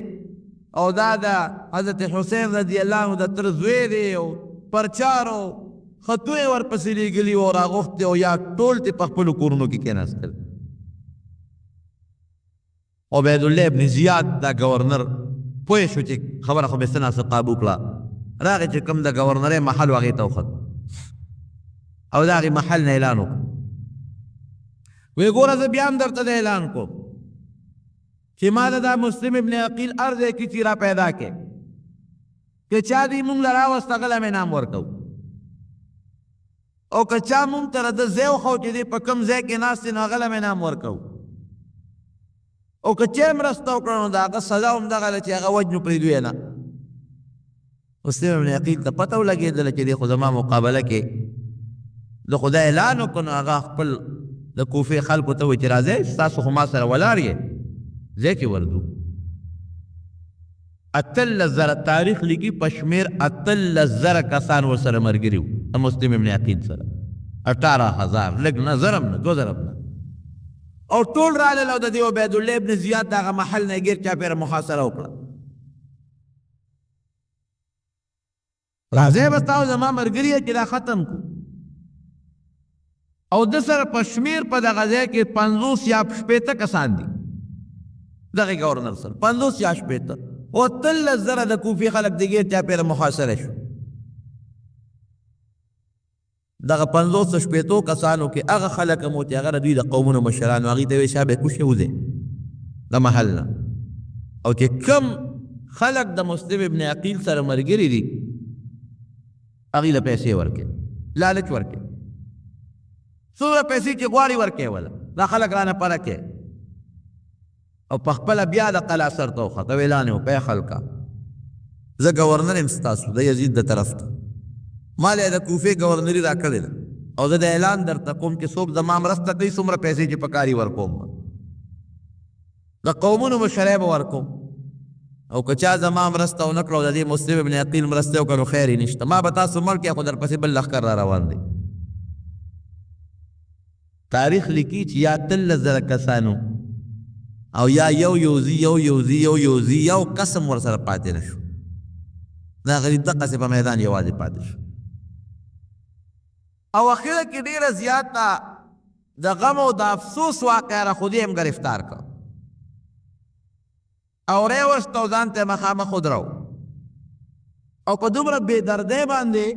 او دا د حضرت حسین رضی الله عنه د تر زوی دی او پرچار او خطو یې ورپسې لېږلي او راغوښتې او یا ټول ترې په خپلو کورونو کې کېناستل عبیدالله ابن زیاد دا گورنر پوه شو چې خبره خو به څه ناڅه قابو کړه راغی چې کوم د گورنرۍ محل و هغې ته وخت او د هغې محل نه اعلان وکړو وی ګوره زه بیا هم درته د اعلان کوم چې ما د دا مسلم ابن عقیل هر ځای کې چې را پیدا کې که چا دې مونږ له راوسته هغه له مې انعام ورکوو او که چا مونږ ته د ځای وښو چې دی په کوم ځای کې ناست دی نو هغه له مې انعام ورکوو او که چا یې مرسته وکړه نو د هغه سزا هم دغه ده چې هغه وجنو پرېږدو یې نه مسلم ابن عقیل ته پته ولګېدله چې دی خو زما مقابله کې د خدای اعلان وکړو نو هغه خپل د کوفې خلکو ته وایي چې راځئ ستاسو خو ما سره ولاړ یې ځای کې وردو 18,000 تاریخ لیکي په شمېر 18,000 کسان ورسره ملګري وو د مسلم ابن عقیل سره 18,000 لږ نه زرم نه 2,000 نه او ټول رالل او د دې عبیدالله ابن زیاد د هغه محل نه یې ګیر چاپېره محاصره وکړه راځئ به ستاسو زما ملګري چې دا ختم کړو او د سره په شمېر په دغه ځای کې 50 یا 60 کسان دي دغه ګورنر سره 50 یا 60 او 18,000 د کوفې خلک د ګیر چاپېره محاصره شو دغه 50 شپېتو کسانو کې هغه خلک هم چې هغه د دوی د قومونو مشرانو هغوی ته وایي شابه کوشې وځئ د محل نه او چې کم خلک د مسلم ابن عقیل سره ملګري دي هغوی له پیسې ورکړي لالچ ورکړي څومره پیسې چې غواړي ورکړي وله دا خلک رانه پره کړي او په خپله بیا د قلعه سر ته وخته اعلان یې وکړه خلکه زه ګورنر یم ستاسو د یزید د طرف ته ما له د کوفې ګورنري راکړې ده او زه د اعلان درته کوم چې څوک زما مرسته کوي څومره پیسې چې په کار یې ورکوم د قومونو مشرۍ به ورکوم او که چا زما مرسته ونه کړه او د دې مسلم ابن عقیل مرسته وکړه نو خیر یې نشته ما به تاسو مړ کړې خو درپسې بل لښکر را روان دی تاریخ لیکي چې یا 18,000 کسانو او یا یو قسم ورسره پاتې نه شو دا غریب دقسې په میدان یوازې پاتې شو او اخره کې ډېره زیاته د غم او د افسوس واقعه را خودی هم گرفتار کړ او ریوست او ځان ته مخامخ ودرو او په دومره بې دردۍ باندې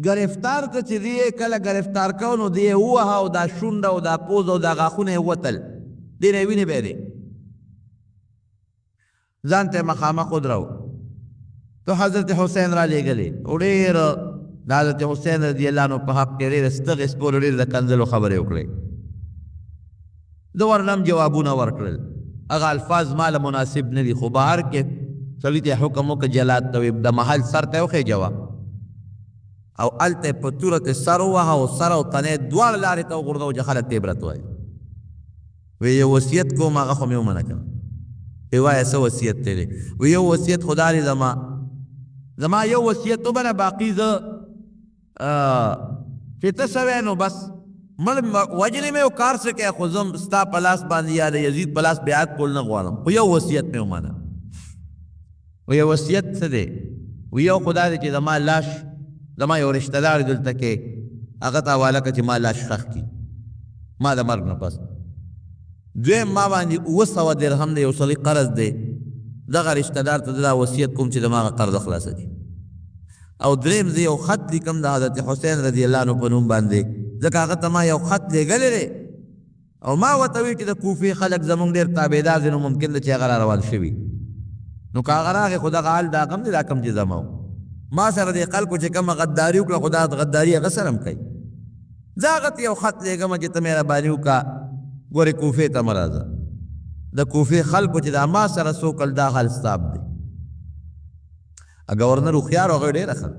گرفتار که چې دی کله گرفتار کو نو دی ووهه او دا شونډه او دا پوز او دا غاښونه یې وتل دی نه وینې به دی ځان ته مخامخ ودرو تو حضرت حسین را لېږلې او ډېر د حضرت حسین رضی الله عنه په حق کې ډېرې ستغې سپورې ډېرې د کنځلو خبرې وکړې د ورنم جوابونه ورکړل هغه الفاظ ما له مناسب نه دي خو بهر کې سړي ته حکم وکړه جلاد ته د محل سر ته وښیې جواب او هلته په توره ته سر ووهه او سر او تنې دواړه لارې ته وغورځوه چې خلک ته عبرت وایي وی یو وصیت کوم هغه خو مې ومنه کړه وی وایه څه وصیت دی دی وی یو وصیت خو دا دی زما یو وصیت ومنه باقي زه چې ته سوی نو بس وجنې مې او کار څه کوې خو زه ستا په لاس باندې یا د یزید په لاس بیعت کول نه غواړم خو یو وصیت مې ومنه وی یو وصیت څه دی وی یو خو دا دی چې زما لاش زما یو رشته دار دلته کې هغه ته حواله کړه چې ما لاش ښخ کړي ما د مرګ نه پس دویم ما باندې 700 درهم دی یو سړي قرض دی دغه رشته دار ته دا وصیت کوم چې د ما هغه قرض خلاصه کړي او دریم زه یو خط لیکم د حضرت حسین رضی الله عنه په نوم باندې ځکه هغه ته ما یو خط لیږلی دی او ما ورته وایي چې د کوفې خلک زموږ ډېر تابعدار دي نو ممکن ده چې هغه را روان شوي نو که هغه راغی خو دغه حال دا کم دی دا کم چې زما ما سره د خلکو چې کومه غداري وکړه خو دا غداري هغه سره هم کوي زاغت یو خط لېږمه چې ته مهرباني وکړه ګورې کوفې ته مه راځه د کوفې خلکو چې دا ما سره څو کل دا حال ستاب دی ګورنر هوښیار و هغوی ډېره ښه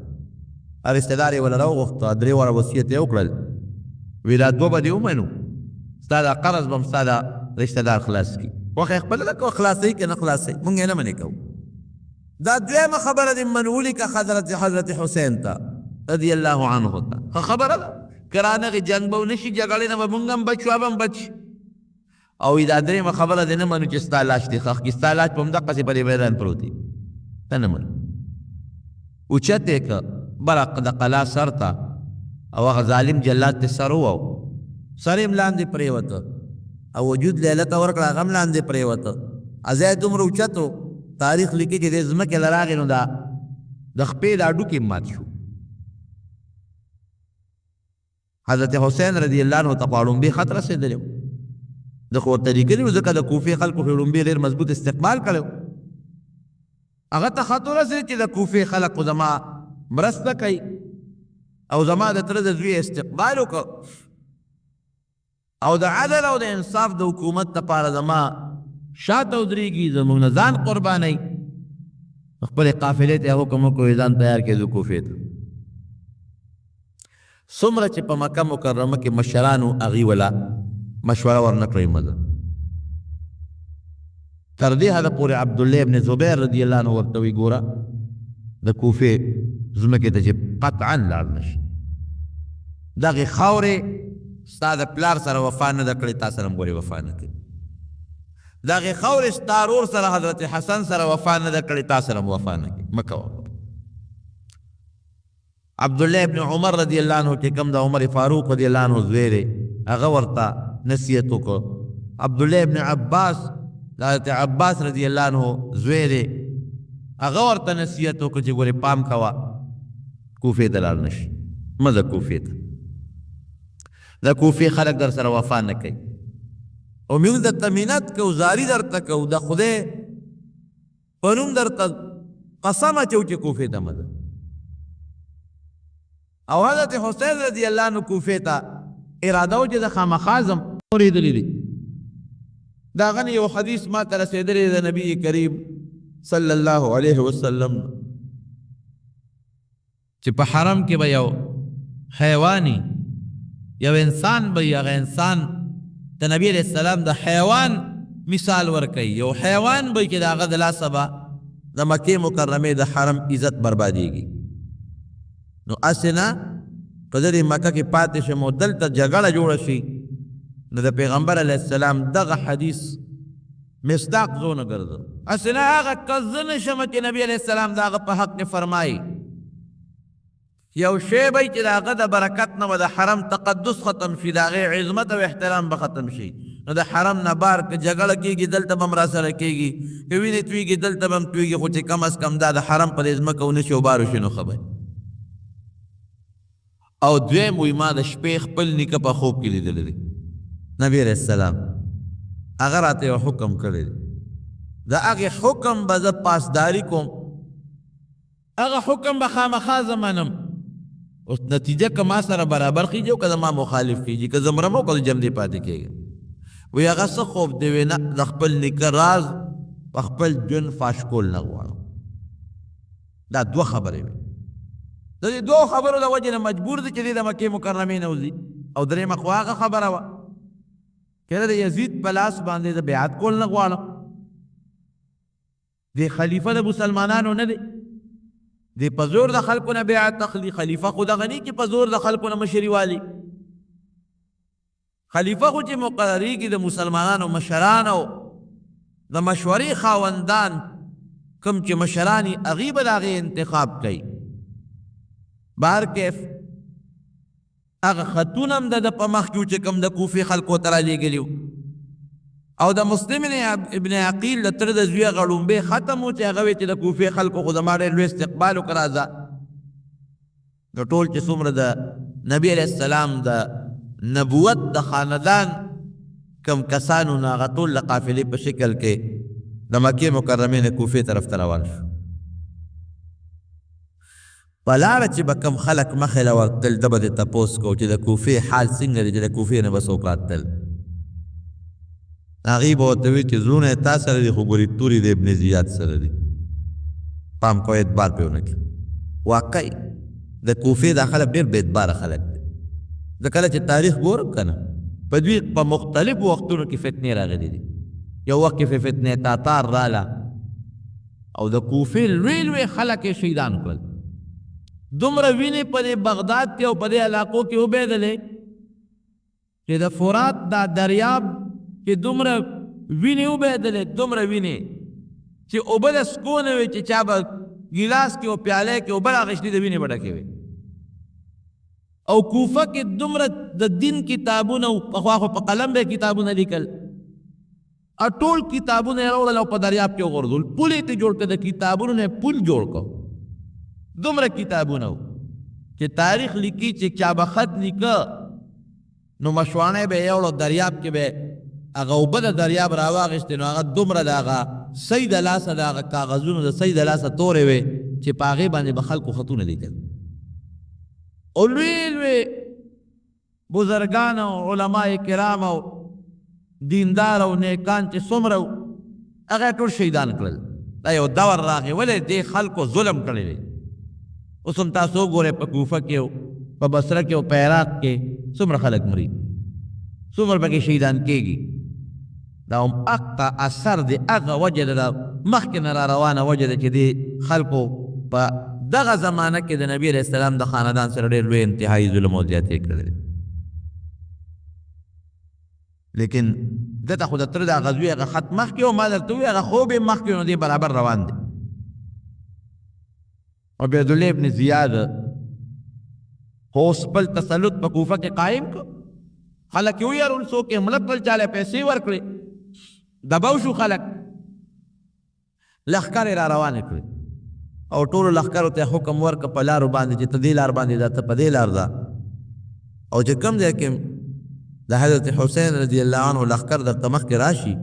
رشته دار یې وله راوغوښته 3 واره وصیت یې وکړل وی دا 2 به دې ومنو ستا دا قرض به م ستا دا رشته دار خلاص کړي خوښه یې خپله ده که خلاصوي که نه خلاصوي مونږ یې نه منې کوو دا دویمه خبره دې من ولیکه حضرت حسین ته رضی الله عنه ته ښه خبره ده که رانغې جنګ به ونه شي جګړې نه به مونږ هم بچ شو به هم بچ او دا درېیمه خبره دې نه منو چې ستا لاش دې ښخ کړي ستا لاش په همدقسې په دې میدان پروت دی ته نه منو اوچت یې که بره د قلا سر ته او هغه ظالم جلاد ته سر ووو سر یې هم لاندې پرېوته او وجود لیله ته ورکړه هغه هم لاندې پرېوته ځای دومره اوچت و تاریخ لیکي چې دې ځمکې له راغې نو دا د خپې دا ډوکې مات شو حضرت حسین رضی الله عنه ته په اړومبې خط رسېدلی و د خو ورته لیکلي و ځکه د کوفې خلکو په اړومبې ډېر مضبوط استقبال کړی و هغه ته خط ورسېد چې د کوفې خلق خو زما مرسته کوي او زما د تره د زوی استقبال وکړ او د عدل او د انصاف د حکومت دپاره زما شاته ودرېږي زموږ نه ځان قربانوي خپلې قافلې ته یې حکم وکړو ځان تیار کړي کوفې ته څومره چې په مکه مکرمه کې مشرانو هغې وله مشوره ورنه کړئ مده تر دې حده پورې عبدالله ابن زبیر رضی الله عنه ورته وی ګوره د کوفې ځمکې ته چې قطعا لاړ نه شي دغې خاورې ستا د پلار سره وفا نه ده کړې تا سره هم ګورې وفا نه کوي دغې خاورې ستا رور سره حضرت حسن سره وفا نه ده کړې تا سره هم وفا نه کوي مه کوه عبدالله ابن عمر رضی الله عنه چې کوم د عمر فاروق رضی الله عنه زوی دی هغه ورته نصیحت وکړ عبدالله ابن عباس د حضرت عباس رضی الله عنه زوی دی هغه ورته نصیحت وکړ چې ګورې پام کوه کوفې ته لاړ نه شي مه ځه کوفې ته د کوفې خلک در سره وفا نه کوي او موږ درته منت کوو زاري درته کوو د خدای په نوم درته قسم اچوو چې کوفې ته مه ځه او حضرت حسین رضی الله عنه کوفې ته اراده و چې د خامخا ځم اورېدلی دي د هغه یو حدیث ما ته رسېدلی د نبي کریم صلی الله علیه وسلم چې په حرم کې به یو حیواني یو انسان به هغه انسان د نبی علیه السلام د حیوان مثال ورکوي یو حیوان به چې د هغه د لاسه به د مکې مکرمې د حرم عزت بربادېږي نو هسې نه په دې مکه کې پاتې شم او دلته جګړه جوړه شي نو د پیغمبر علیه السلام دغه حدیث مصداق زو نه ګرځه هسې نه هغه کس زه نشم چې نبي علیه السلام د هغه په حق کې فرمایي یو شی به چې د هغه د برکت نه به د حرم تقدس ختم شي د هغې عظمت او احترام به ختم شي نو د حرم نه بار که جګړه کېږي دلته به هم راسره کېږي که وینې تویږي دلته به هم تویږي خو چې کم از کم دا د حرم په دې ځمکه ونه شي او بار وشي نو ښه به او دویم وی ما د شپې خپل نیکه په خوب کې لیدلی دی نبی علیه السلام هغه راته یو حکم کړی دی د هغې حکم به زه پاسداري کوم هغه حکم به خامخا زه منم اوس نتیجه که ما سره برابر خیږي او که زما مخالف خیږي که زه مرم او که زه جمدې پاتې کېږم وی هغه څه خوب دی وی نه د خپل نیکه راز په خپل ژوند فاش کول نه غواړم دا دوه خبرې وي د دې دوه خبرو د وجې نه مجبور دی چې دی د مکې مکرمې نه وځي او درېیمه خو هغه خبره وه که د یزید په لاس باندې د بیعت کول نه غواړم دی خلیفه د مسلمانانو نه دی دی په زور د خلکو نه بیعت اخلي خلیفه خو دغه نه چې په زور د خلکو نه مشري والي خلیفه خو چې مقرریږي د مسلمانانو مشرانو د مشورې خاوندان کوم چې مشران یې هغې به د هغې انتخاب کوي بهر کیف هغه خطونه هم د په مخ کې چې کوم د کوفې خلکو ته رالیږلي او د مسلم ابن عقیل د تره د زوی هغه ړومبی ختم و چې هغه وی چې د کوفې خلکو خو زما ډېر لوی استقبال وکړه راځه نو ټول چې څومره د نبي علیه السلام د نبوت د خاندان کم کسانو نه هغه ټول د قافلې په شکل کې د مکې مکرمې نه کوفې طرف ته روان شو په لاره چې به کوم خلک مخې له ورتل ده به دې تپوس کوو چې د کوفې حال څنګه دی چې د کوفې نه به څوک راتلل هغې به ورته وي چې زړونه یې تا سره دي خو ګورې تورې د ابن زیاد سره دي پام کوه اعتبار پرې ونه کړي واقعي د کوفې دا خلک ډېر بې اعتباره خلک دي زه کله چې تاریخ ګورم که نه په دوی په مختلفو وختونو کې فتنې راغلي دي یو وخت کې فتنې تاتار راله او د کوفې لوی لوی خلک یې شهیدان کړل دومره وینې په دې بغداد کې او په دې علاقو کې وبهېدلې چې د فرات دا دریاب چې دومره وینې وبهېدلې دومره وینې چې اوبه د څکو نه وې چې چا به ګیلاس کې او پیالې کې اوبه راغشتې د وینې به ډکې وې او کوفه کې دومره د دین کتابونه پخوا خو په قلم به کتابونه لیکل ټول کتابونه یې راوړل او په دریاب کې وغورځول پل یې ته جوړ کړه د کتابونو نه پل جوړ کړ دومره کتابونه و چې تاریخ لیکي چې چا به خط لیکه نو مشوانه به یې یوړو دریاب کې به هغه اوبه د دریاب راواغېستې نو هغه دومره د هغه سی د لاسه د هغه کاغذونو د سی د لاسه تورې وې چې په هغې باندې به خلکو خطونه لیکل او لوی لوی بزرګان او علما کرام او دیندار او نیکان چې څومره و هغه ټول شهیدان کړل دا یو دور راغی ولې دې خلکو ظلم کړی دی اوس هم تاسو وګورئ په کوفه کې او په بصره کې او په عراق کې څومره خلک مري څومره پکې شهیدان کېږي دا هم اقا اثر دی هغه وجه ده مخکې نه را روانه وجه ده چې دې خلکو په دغه زمانه کې د نبي علیه السلام د خاندان سره ډېر لوی انتهایي ظلم او زیاتې کړی لیکن دته خو د تره د غزوې هغه خط مخکې او ما درته ووایي هغه خوب یې مخکې نو دې برابر روان دی عبیدالله ابن زیاد خو اوس خپل تسلط په کوفه کې قایم کړ خلک یې ویرول څوک یې حمله کړل چاله پیسې ورکړې دباو شو خلک لښکر یې را روانې کړې او ټولو لښکرو ته حکم ورکړه په لارو باندې چې ته دې لار باندې ځه ته په دې لار ځه او چې کوم ځای کې د حضرت حسین رضی الله عنه لښکر درته مخکې راشي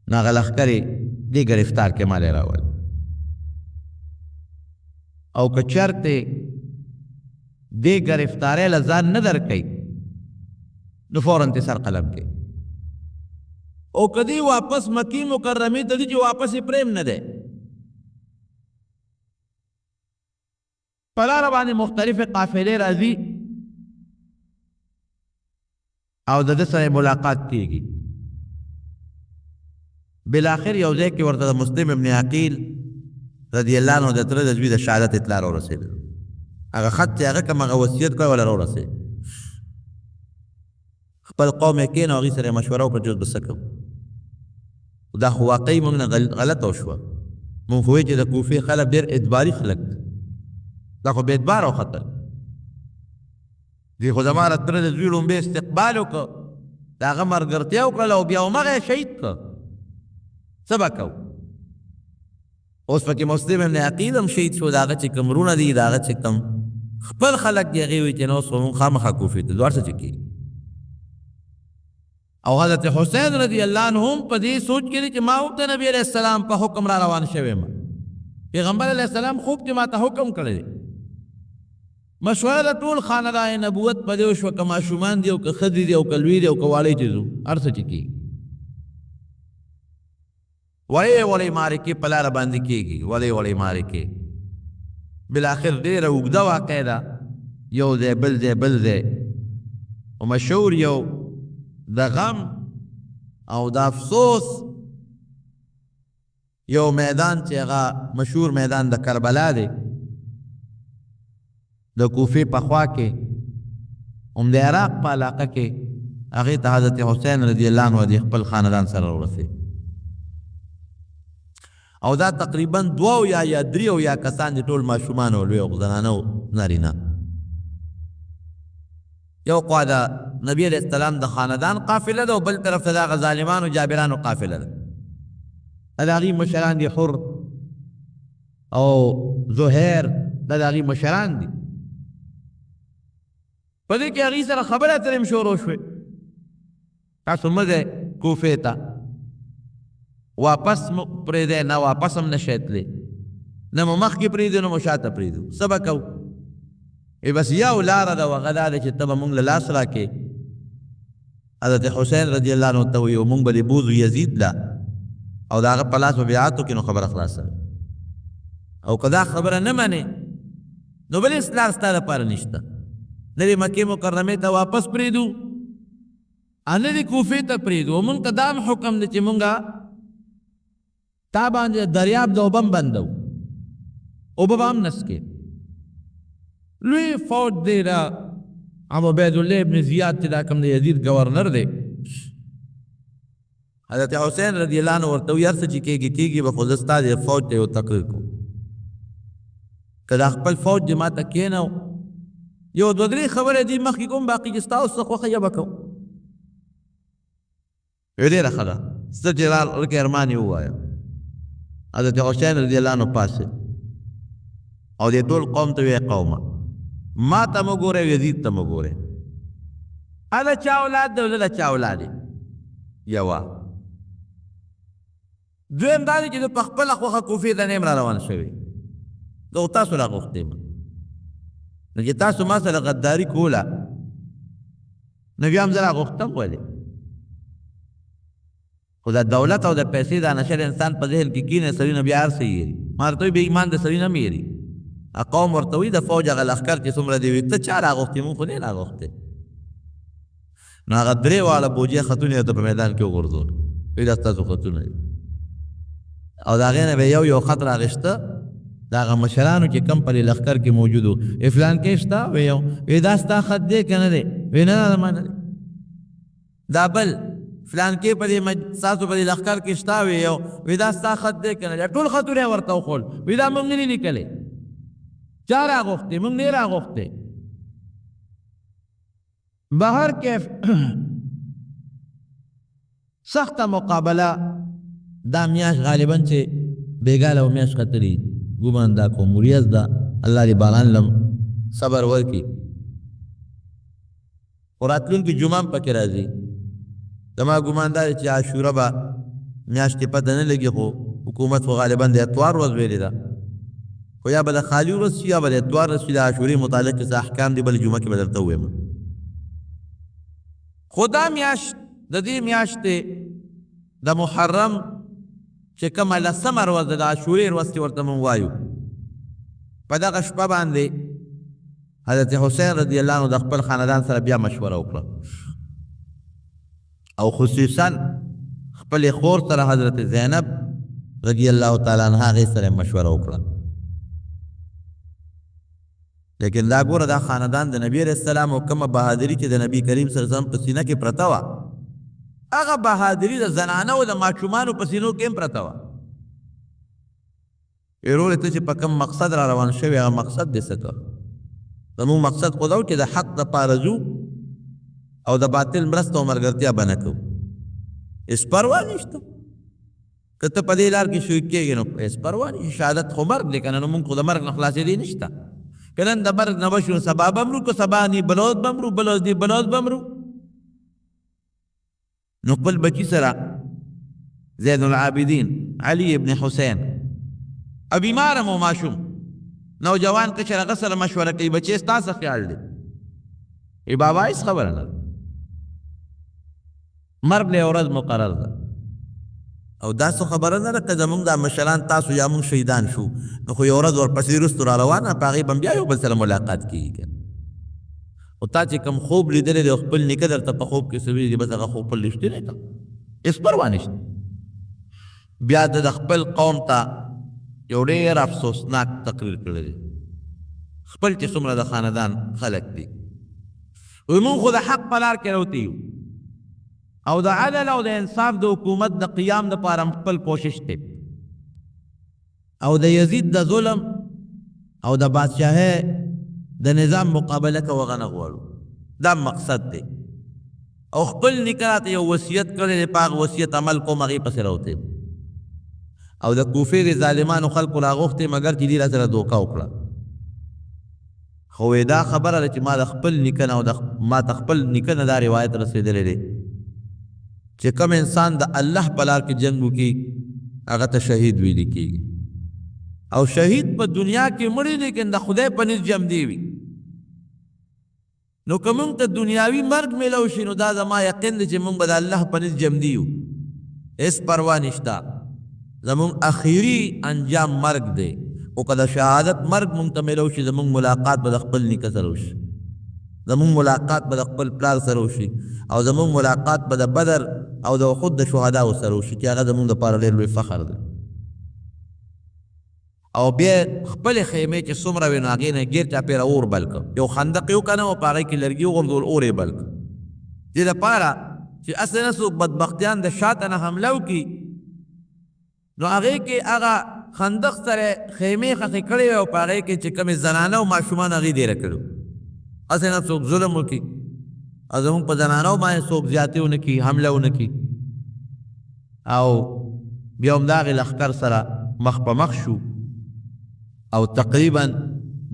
نو هغه لښکر یې دې ګرفتار کې ما دی راول او که چرته دې ګرفتارۍ له ځان نه درکوي نو فوراً ته سر قلم کې او کدی واپس مکی مکرمې ته ځي چې واپس یې پریم نه دی په لاره باندې مختلفې قافلې راځي او د ده سره ملاقات کېږي بالاخر یو ځای کې ورته د مسلم ابن عقیل رضی الله عنه د تره د زوی د شهادت اطلاع راورسېده هغه خط چې هغه کوم هغه وصیت کړی ولا راورسېد خپل قوم یې کېنو هغې سره یې مشوره وکړه چې اوس به څه کوو دا خو واقعي موږ نه غلطه وشوه موږ خو چې د کوفې خلک ډېر اعتباري خلک دا خو بې اعتباره وختل دې خو زما د تره د زوی لومبې استقبال وکړه د هغه ملګرتیا وکړله او بیا همغه یې شهید کړه څه به کوو اوس پکې مسلم ابن عقیل هم شهید شو د هغه چې کوم وروڼه دي د هغه چې کوم خپل خلک دي هغې وایي چې نه اوس خو مونږ خامخا کوفې ته ځو هر څه چې کېږي او حضرت حسین رضی الله عنه هم په دې سوچ کې دي چې ما هم د نبي علیه السلام په حکم را روان شوی یم پیغمبر علیه السلام خوب چې ما ته حکم کړی دی مشوره د ټول خاندان نبوت په دې وشوه که ماشومان دي او که ښځې دي او که لوی دي او که واړی چې ځو هر څه چې کېږي وړې وړې معرکې په لاره باندې کېږي وړې وړې معرکې بالاخر ډېره اوږده واقع ده یو ځای بل ځای بل ځای او مشهور یو د غم او د افسوس یو میدان چې هغه مشهور میدان د کربلا دی د کوفې په خوا کې هم د عراق په علاقه کې هغې ته حضرت حسین رضی الله عنه د خپل خاندان سره ورسېد او دا تقریبا 2 یا 3 یا کسان دي ټول ماشومان او لوی او زنانه او نارینه یو خوا د نبی علیه السلام د خاندان قافله ده او بل طرف ته د هغه ظالمانو جابرانو قافله ده د هغې مشران دي حر او زهیر دا د هغې مشران دي په دې کې هغې سره خبره اترې هم شروع شوې تاسو مه ځئ کوفې ته واپس پرېږدی نه واپس هم نشئ تللی نه مو مخکې پرېږدو نه مو شاته پرېږدو څه به کوو بس یو لاره ده هغه دا ده چې ته به مونږ له لاس راکې حضرت حسین رضی الله عنه ته وایي مونږ به دې بوځو یزید له او د هغه په لاس به بیعت وکړي نو خبره خلاصه او که دا خبره نه منې نو بل اصلاح ستا دپاره نشته نه دې مکې مکرمې ته واپس پرېږدو نه دې کوفې ته پرېږدو مونږ ته دا هم حکم دی چې مونږه تا باندې دریاب د اوبه هم بندو اوبه به هم نسکې لوی فوج دی دا ابو عبید الله ابن زیاد چې دا کوم د یزید گورنر دی حضرت حسین رضی الله عنه ورته ویل څه چې کېږي به خو زه ستا د فوج ته یو تقریر کوم که دا خپل فوج دې ماته کښېنو یو دوه درې خبرې دې مخکې کوم باقي چې ستا اوس څه خوښه یې به کوم ډېره ښه ده څه چې لکه ارمان یې ووایه حضرت حسین رضی الله عنه پاسې او دې ټول قوم ته ویې قومه ما ته مو ګورئ یزید ته مو ګورئ هله چا اولاد دی او زه د چا اولاد یم یوه دویم دا دی چې زه په خپله خوښه کوفې ته نه یم را روان شوی زه خو تاسو را غوښتی یم نو چې تاسو ما سره غداري کوله نو بیا هم زه را غوښتم ولې خو د دولت او د پیسې دا نشر انسان په ذهن کې کینې سړي نه بیا هر څه یېري ما ورته وایي بې ایمان د سړي نه هم یېري قوم ورته وایي د فوج هغه لښکر چې څومره دی وي ته چا را غوښتې مونږ خو نه یې را غوښتې نو هغه درې واړه بوجۍ خطونه یې ته په میدان کې وغورځول وایي دا ستاسو خطونه دي او د هغې نه به یو خط راغېسته د هغه مشرانو چې کم په دې لښکر کې موجود و فلان کې شته وایي دا ستا خط دی که نه دی وایي نه زما نه دی دا بل فلان کې په دې ستاسو په دې لښکر کې شته وایي دا ستا خط دی که نه دی ټول خطونه یې ورته وښول وایي دا موږ نه دي لیکلی چا راغوښتې موږ نه یې راغوښتې بهر کیف سخته مقابله دا میاشت غالبا چې بېګاله و میاشت ختلي ګومان دا کوم وریځ ده الله دې باران لم صبر ورکړي خو راتلونکي جمعه هم پکې راځي زما ګمان دا دی چې عاشوره به میاشتې پته نه لګي خو حکومت خو غالبا د اتوار ورځ ویلې ده خو یا به د خالي ورځ شي یا به د اتوار ورځ شي د عاشورې متعلق څه احکام دي بلې جمعه کې به درته ووایم خو دا میاشت د دې میاشتې د محرم چې کومه لسمه ورځ ده د عاشورې ورځ چې ورته موږ وایو په دغه شپه باندې حضرت حسین رضی الله عنه د خپل خاندان سره بیا مشوره وکړه او خصوصا خپلې خور سره حضرت زینب رضی الله تعالی عنها هغې سره مشوره وکړه لیکن دا ګوره دا خاندان د نبی علیه السلام او کومه بهادري چې د نبی کریم صلی الله علیه وسلم په سینه کې پرته وه هغه بهادري د زنانه او د ماشومانو په سینو کې هم پرته وه ویرولې ته چې په کوم مقصد را روان شوی هغه مقصد دې څه کړه زموږ مقصد خو دا و چې د حق دپاره ځو او د باطل مرسته او ملګرتیا به نه کوو هېڅ پروا نشته که ته په دې لار کې شوي کېږي نو هېڅ پروا نشته شهادت خو مرګ دی که نه نو مونږ خو د مرګ نه خلاصېدی نشته که نن د مرګ نه بشو سبا به مرو که سبا نی بلوز به مرو بلوز دی بلوز به مرو نو خپل بچي سره زین العابدین علي ابن حسین او بیماره مو ماشوم نوجوان کشر هغه سره مشوره کوي بچی ستا څه خیال دی ای بابا هېڅ خبره نه ده مرګ له ورځ مقرر ده او داسې خبره نه ده که زمونږ دا مشران تاسو یا مونږ شهیدان شو نو خو یو ورځ ورپسې وروستو را روانه په هغې به بیا یو بل سره ملاقات کېږي که خو تا چې کوم خوب لیدلی دی خپل نیکه درته په خوب کې څه ویلي دي بس هغه خوب خپل رښتینی ته هېڅ پروا نشته بیا د خپل قوم ته یو ډېر افسوسناک تقریر کړی دی خپل چې څومره د خاندان خلک دي وایي مونږ خو د حق په لار کې روتي یو او د عدل او د انصاف د حکومت د قیام دپاره خپل کوشش دی او د یزید د ظلم او د بادشاهۍ د نظام مقابله که هغه نه غواړو دا مقصد دی او خپل نیکه راته یو وصیت کړی دی په هغه وصیت عمل کوم هغې پسې راوتی او د کوفې د ظالمانو خلکو راغوښتې مګر چې دې را سره دوکه وکړه خو دا خبره ده چې ما د خپل نیکه نه او ما ته خپل نیکه نه دا روایت رسېدلی دی چې کوم انسان د الله په لار کې جنګ وکړي هغه ته شهید ویلي کېږي او شهید په دنیا کې مړی لیکن د خدای په نس جم دی وي نو که موږ ته دنیاوي مرګ میلو شي نو دا زما یقین دی چې موږ به د الله په نس جم دی یو هېڅ پروا نشته زمونږ اخیري انجام مرګ دی او که د شهادت مرګ موږ ته میلو شي زمونږ ملاقات به د خپل نیکه سره وشي زمونږ ملاقات به د خپل پلار سره وشي او زمونږ ملاقات به د بدر او د احد د شهداو سره وشي چې هغه زمونږ دپاره ډېر لوی فخر دی او بیا خپلې خیمې چې څومره وي نو هغې نه ګیر چاپېره اور بل کړه یو خندق یې وکنه او په هغې کې لرګي وغورځول اور یې بل کړه دې دپاره چې اصل نه څوک بدبختیان د شاته نه حمله وکړي نو هغې کې هغه خندق سره خیمې خښې کړې وې او په هغې کې چې کومې زنانه او ماشومان هغې ډېره کړي اصل نه څوک ظلم وکړي او زمونږ په زنانو باندې څوک زیاتې ونه کړي حمله ونه کړي او بیا هم د هغې لښکر سره مخ په مخ شو او تقریبا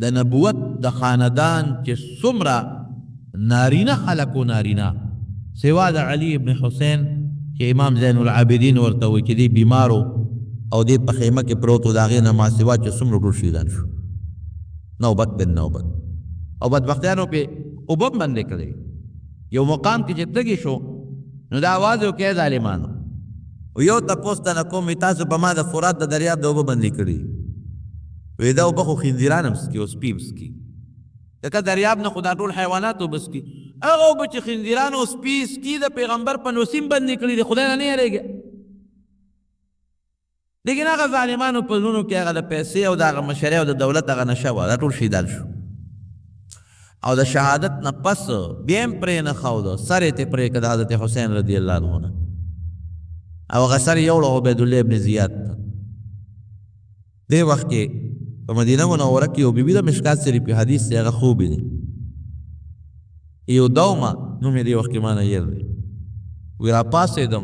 د نبوت د خاندان چې څومره نارینه خلک و نارینه سوا د علي ابن حسین چې امام زین العابدین ورته وایي چې دی بیمارو او دی په خیمه کې پروت و د هغې نه ما سوا چې څومره ټول شهیدان شو نوبت بن نوبت او بدبختیانو پې اوبه بندې کړی یو مقام کې چې تږي شو نو دا آواز یې وکړی ظالمانو یو تپوس ته نه کوم تاسو په ما د فرات د دریاب د اوبه بندې کړي وی دا اوبه خو خنزیران هم څکي او سپي هم څکي ځکه دریاب نه خو دا ټول حیوانات اوبه څکي هغه اوبه چې خنزیران او سپي څکي د پیغمبر په نوسیم بندې کړي د خدای نه نه یېرېږي لیکن هغه ظالمانو په زړونو کې هغه د پیسې او د هغه مشرۍ او د دولت هغه نشه وه دا ټول شهیدان شو او د شهادت نه پس بیا هم پرې نه ښوده سر یې ترې پرې کړه د حضرت حسین رضی الله عنه نه او هغه سر یې وړه عبیدالله ابن زیاد ته دې وخت کې په مدینه منوره کې یو بیبي د مشکات شریف حدیث دی هغه خوب دی یو دومه نوم یې دې وخت کې ما نه هېر دی وی راپاڅېدم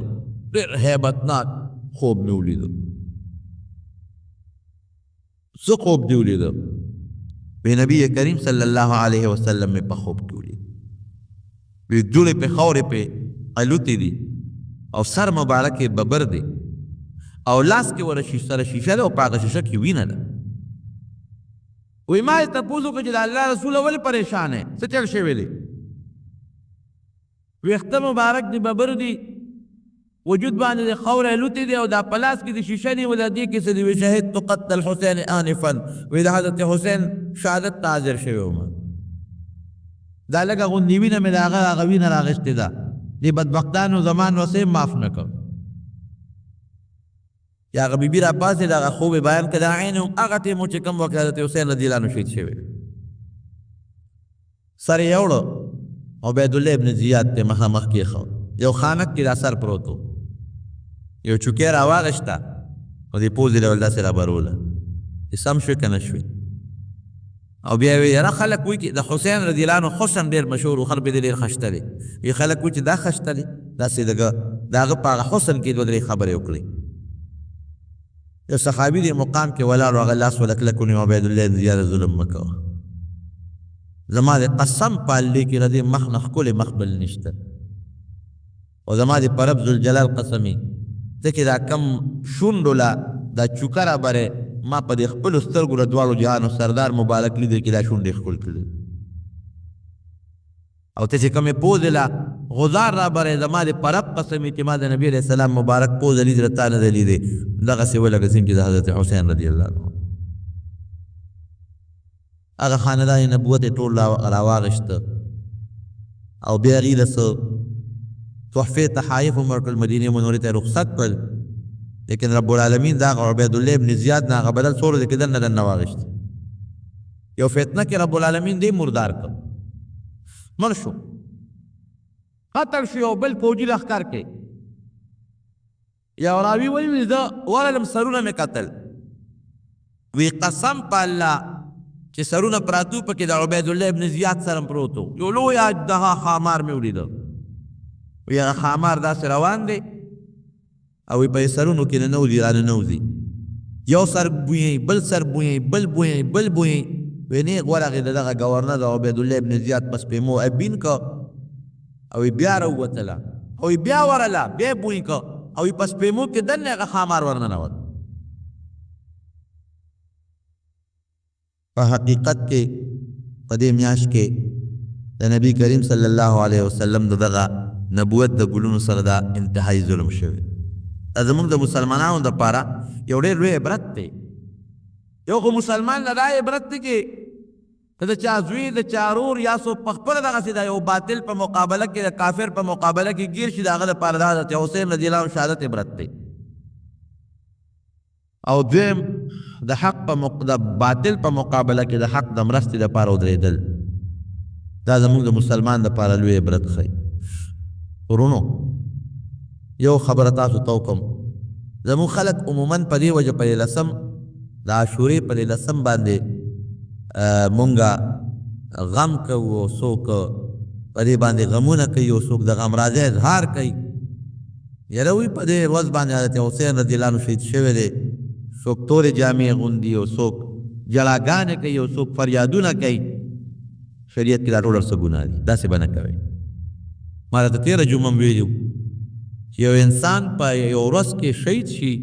ډېر هیبتناک خوب مې ولیده څه خوب دې ولیده وی نبی کریم صلی الله علیه وسلم مې په خوب کې ولید وی جوړې پې خاورې پې الوتې دي او سر مبارک یې ببر دی او لاس کې ور سره شیشه ده او په هغه شیشه کې وینه ده وی ما یې تپوس وکړه چې د الله رسوله ولې پریشان یې څه چل شوی دی ویښته مبارک دی ببر دی وجود باندې د خاوره الوتې دی او دا په لاس کې د شیشه نیوله دې کې څه دی وی شهدت قتل الحسین آنفا وی د حضرت حسین شهادت ته حاضر شوی وم دا لږه غوندې وینه مې د هغه وینه راغېستې ده دې بدبختانو زمان وسې معاف نه کړ یا هغه بیبي راپاڅېد هغه خوب یې بیان کړه دا عین هغه ټیم و چې کوم وخت حضرت حسین رضی الله عنه شهید شوی سر یې وړه عبیدالله ابن زیاد ته مخامخ کېښود یو خانک کې دا سر پروت و یو چوکۍ راواغېسته او دې پوزې ډول داسې رابروله چې سم شوې که نه شوې او بیا وی یاره خلک وایي چې د حسین رضی الله عنه حسن ډېر مشهور و خلک به ډېر خشته دی وی خلک وایي چې دا خشته دی داسې د هغه په هغه حسن کې دوه درې خبرې وکړې یو صحابي دې مقام کې ولاړ و هغه لاس ولکلک ونیو عبیدالله بن زیاد ظلم مه کوه زما د قسم په الله کې د دې مخ نه ښکلی مخ بل نشته او زما د په رب ذوالجلال قسمي ځکه دا کم شونډو له دا چوکه رابرې ما په دې خپلو سترګو له دواړو جهانو سردار مبارک لیدل کې دا شونډې ښکل کړي او ته چې کومې پوزې له غزار رابرې زما د په رب قسمي چې ما د نبي علیه السلام مبارک پوزه لیدله تا نه ده لیدې دغسې ولکه څنګه چې د حضرت حسین رضی الله عنه هغه خاندان نبوت یې ټول راواغېسته او بیا هغې له څه تحفې تحایف هم ورکړل مدینې منورې ته یې رخصت کړل لیکن رب العالمین د هغه عبیدالله ابن زیاد نه هغه بدل سور دی کې دننه دننه واغېسته یو فتنه کې رب العالمین دې مردار کړ مړ شو قتل شو یو بل فوجي لښکر کې یو راوي وایي زه ورغلم سرونه مې کتل وی قسم په الله چې سرونه پراتو پکې د عبیدالله ابن زیاد سره پروت و یو لوی اژدها خامار مې ولیده وی هغه خامار داسې روان دی او وی په یې سرونو کې ننوځي راننوځي یو سر بویئ بل سر بویئ بل بویئ بل بویئ وی نیغ ورغې د دغه ګورنر د عبیدالله ابن زیاد په سپېمو ابین که او بیا راووتله او بیا ورله بیا بوی که او په سپېمو کې دننه هغه خامار ورننوت په حقیقت کې په دې میاشت کې د نبی کریم صلی الله علیه وسلم دغه نبوت د ګلونو سره دا انتهایی ظلم شوی دا زموږ د مسلمانانو دپاره یو ډېر لوی عبرت دی یو خو مسلمان له دا عبرت دی چې که د چا زوی د چا رور یا څوک پخپله دغسې د یو باطل په مقابله کې د کافر په مقابله کې ګیر شي د هغه دپاره د حضرت حسین رضی الله عنه شهادت عبرت دی او دویم د حق د باطل په مقابله کې د حق د مرستې دپاره ودرېدل دا زموږ د مسلمان دپاره لوی عبرت ښیي ورونو یو خبره تاسو ته وکړم زموږ خلک عموما په دې وجه په 11 د عاشورې په 11 باندې مونږه غم کوو او څوک په دې باندې غمونه کوي او څوک د غم راځي اظهار کوي یاره وي په دې ورځ باندې حضرت حسین رضی الله عنه شهید شوی دی څوک تورې جامې اغوندي او څوک جلاګانې کوي او څوک فریادونه کوي شریعت کې دا ټول هر څه ګناه دي داسې به نه کوئ ما راته تېره جمعه م ویلي چې یو انسان په یو ورځ کې شهید شي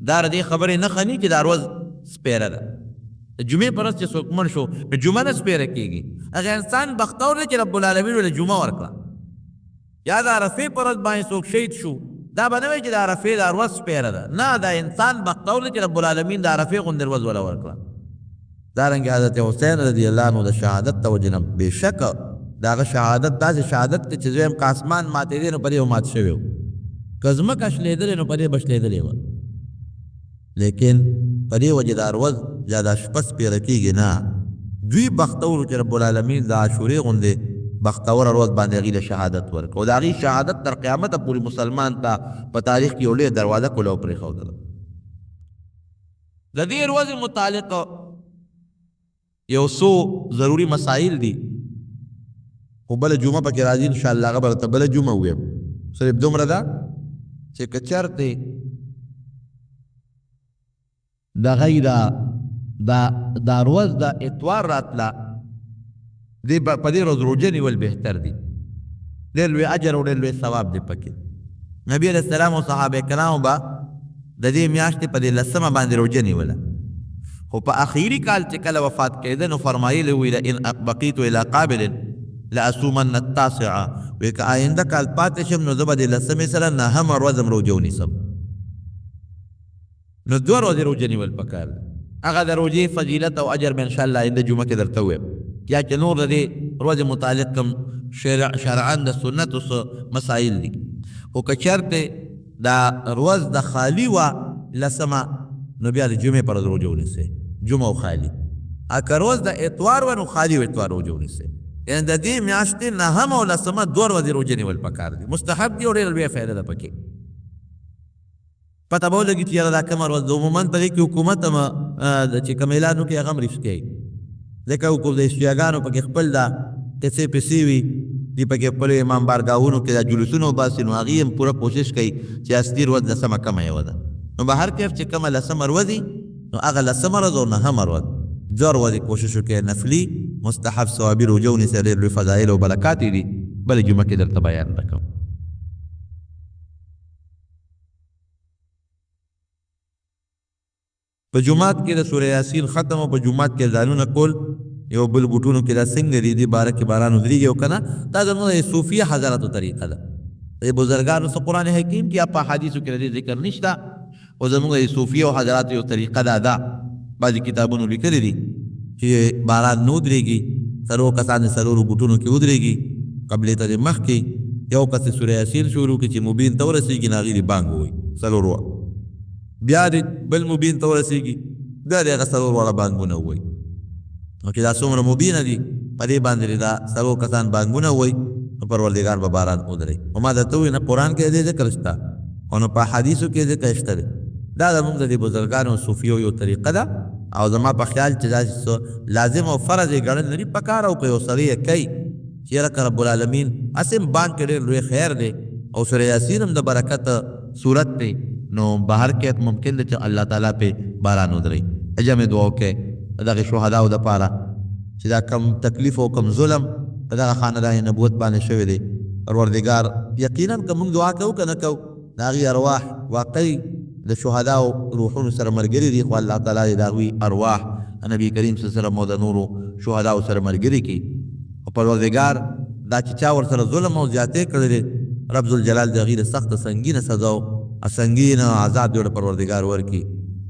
دا د دې خبرې نښه نه چې دا ورځ سپیره ده د جمعې په ورځ چې څوک مړ شو نو جمعه نه سپیره کېږي هغه انسان بختور دی چې رب العالمین ورله جمعه ورکړه یا د عرفې په ورځ باندې څوک شهید شو دا به نه وایي چې د عرفې دا ورځ سپیره ده نه دا انسان بختور دی چې رب العالمین د عرفې غوندې ورځ وله ورکړه دارنګې حضرت حسین رضی الله عنه د شهادت ته وجه نه بېشکه د هغه شهادت داسې شهادت دی چې زویم که اسمان ماتېدی نو په دې مات شوی و که ځمکه شلېدلې نو په دې به شلېدلې وه لیکن په دې وجې دا ورځ یا دا شپه سپېره کېږي نه دوی بختور چې رب العالمین د عاشورې غوندې بختوره ورځ باندې هغوی له شهادت ورکړه او د هغوی شهادت تر قیامته پورې مسلمان ته په تاریخ کې یو لویه دروازه کله وپرېښودله د دې ورځې متعلق یو څو ضروري مسایل دي خو بله جمعه پکې راځي انشاءالله هغه به درته بله جمعه وویم صرف دومره ده چې که چېرته دغه دا ورځ د اتوار راتله په دې ورځ روژه نیول بهتر دي ډېر لوی اجر او ډېر لوی ثواب دی پکې نبي علیه السلام او صحابه کرامو به د دې میاشتې په دې 10 باندې روژه نیوله خو په اخیری کال چې کله وفات کېده نو فرمایلی وی لئن بقیت الی قابل لاصومن التاسعه وی که آینده کال پاتې شم نو زه به د 10 سره 9 ورځ هم روژه ونیسم نو 2 ورځې روژه نیول پکار دی هغه د روژې فضیلت او اجر به انشاءالله آینده جمعه کې درته ووایم یا چې نور د دې ورځې متعلق کوم شرعاً د سنتو څه مسایل دي خو که چېرته دا ورځ د خالي وه 10 نو بیا د جمعې پر ورځ روژه ونیسئ جمعه او خالي که ورځ د اتوار وه نو خالي و اتوار روژه ونیسئ یعنې د دې میاشتې 9 او 10 2 ورځې روژه نیول پکار دي مستحب دي او ډېره لویه فایده ده پکې پته به ولګي چې یاره دا کومه ورځ ده عموما په دې کې حکومت هم چې کوم اعلان وکړي هغه هم رښتیا وي ځکه د اشتیاګانو پکې خپل دا قصې پسې وي دوی پکې خپلو امام بارګاهونو کې دا جلوسونه وباسي نو هغوی هم پوره کوشش کوي چې اصلي ورځ 10 کمه یوه ده نو به هر کیف چې کومه 10 ورځ وي نو هغه 10 ورځ او 9 ورځ 2 ورځې کوشش وکړئ نفلي مستحب ثوابي روژه ونیسئ ډېر لوی فضایل او برکات یې دي بلې جمعه کې درته بیان درکړم په جمعات کې د سوره یاسین ختم او په جمعات کې ځانونه کول یو بل بوټونو کې دا څنګه دي دې باره کې باران ودرېږي او که نه دا زموږ د صوفیه حضراتو طریقه ده د بزرګانو څه قرآن حکیم کې یا په حدیثو کې د دې ذکر نشته او زموږ د صوفیه او حضراتو یو طریقه ده بعضې کتابونو لیکلي دي چې باران نه ودرېږي څلور کسان د څلورو بوټونو کې ودرېږي قبلې ته د مخکې یو کس سوره یاسین شروع کړي چې مبین ته ورسېږي نو هغې دې بانګ ووایي څلور وه بیا دې بل مبین ته ورسېږي بیا دې هغه څلور واړه بانګونه ووایي نو چې دا څومره مبینه دي په دې باندې دا څلور کسان بانګونه ووایي نو پروردګار به باران ودرېږي او ما درته ووایي نه قرآن کې دې ذکر شته او نه په حدیثو کې ذکر شته دی دا زموږ د دې بزرګانو صوفیو یو طریقه ده او زما په خیال چې داسې لازم او فرض یې ګڼل لري پکار او که یو سړی یې کوي چې یاره رب العالمین هسې هم بانک کې ډېر لوی خیر دی او سوره یاسین هم د برکت صورت دی نو بهر کې ممکن دی چې الله تعالی پې باران ودرېږي جمع دعا وکړئ د دغې شهداو دپاره چې دا کم تکلیف او کم ظلم په دغه خاندان نبوت باندې شوی دی پروردګار یقینا که موږ دعا کوو که نه کوو د هغې ارواح واقعي د شهداو روحونو سره ملګري دي خو الله تعالی د هغوی ارواح نبی کریم صلی الله علیه وسلم او د نورو شهداو سره ملګري کړي او پروردګار دا چې چا ورسره ظلم او زیاتې کړلې رب ذوالجلال د هغې د سخته سنګینه سزا او سنګینه عذاب دې ورته پروردګار ورکړي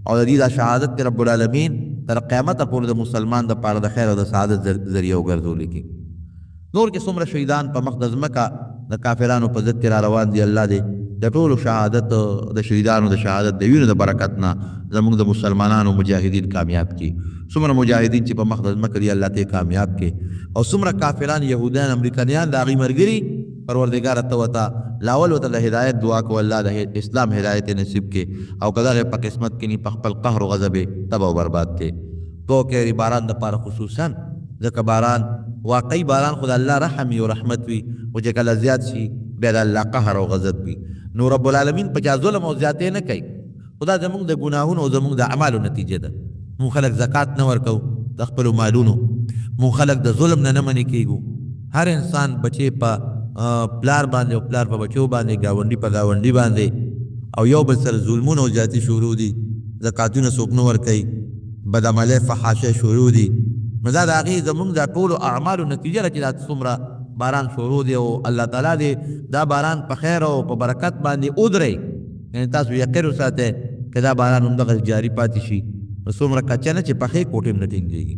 او د دې دا شهادت رب العالمین تر قیامته پورې د مسلمان دپاره د خیر او د سعادت ذریعه وګرځولی کړي. نور کې څومره شهیدان په مخ د ځمکه د کافرانو په ضد کې را روان دي، الله دې د ټولو شهادت د شهیدانو د شهادت د وینو د برکت نه زموږ د مسلمانانو مجاهدین کامیاب کړي. څومره مجاهدین چې په مخ د ځمکه دي الله ته کامیاب کړي او څومره کافران یهودیان امریکایان د هغې ملګري پروردګاره ته ورته لاول ورته د هدایت دعا کو الله د اسلام هدایت نصیب کړي او که دغې په قسمت کې ني په خپل قهر و غضب یې تباه و برباد کړي. تو کې باران دپاره خصوصا ځکه باران واقعي باران خو د الله رحم او رحمت وي او چې کله زیات شي بیا د الله قهر او غضب وي. نو رب العالمین په چا ظلم او زیاتې نه کوي، خدا زموږ د ګناهونو او زموږ د اعمالو نتیجه ده. مونږ خلک زکات نه ورکو د خپلو مالونو، مونږ خلک د ظلم نه منې کېږو. هر انسان بچې په پلار باندې او پلار په بچو باندې، ګاونډي په ګاونډي باندې او یو بل سره ظلمونه او زیاتې شروع دي. زکاتونه څوک نه ورکوي، بدعملۍ فحاشۍ شروع دي. نو دا د هغې زموږ د ټولو اعمالو نتیجه ده چې دا څومره باران شروع دی او الله تعالی دې دا باران په خیر او په برکت باندې ودرئ. یعنې تاسو یقین وساتئ که دا باران همدغه جاري پاتې شي نو څومره کچه نه چې پخې کوټې هم نه ټینګېږي.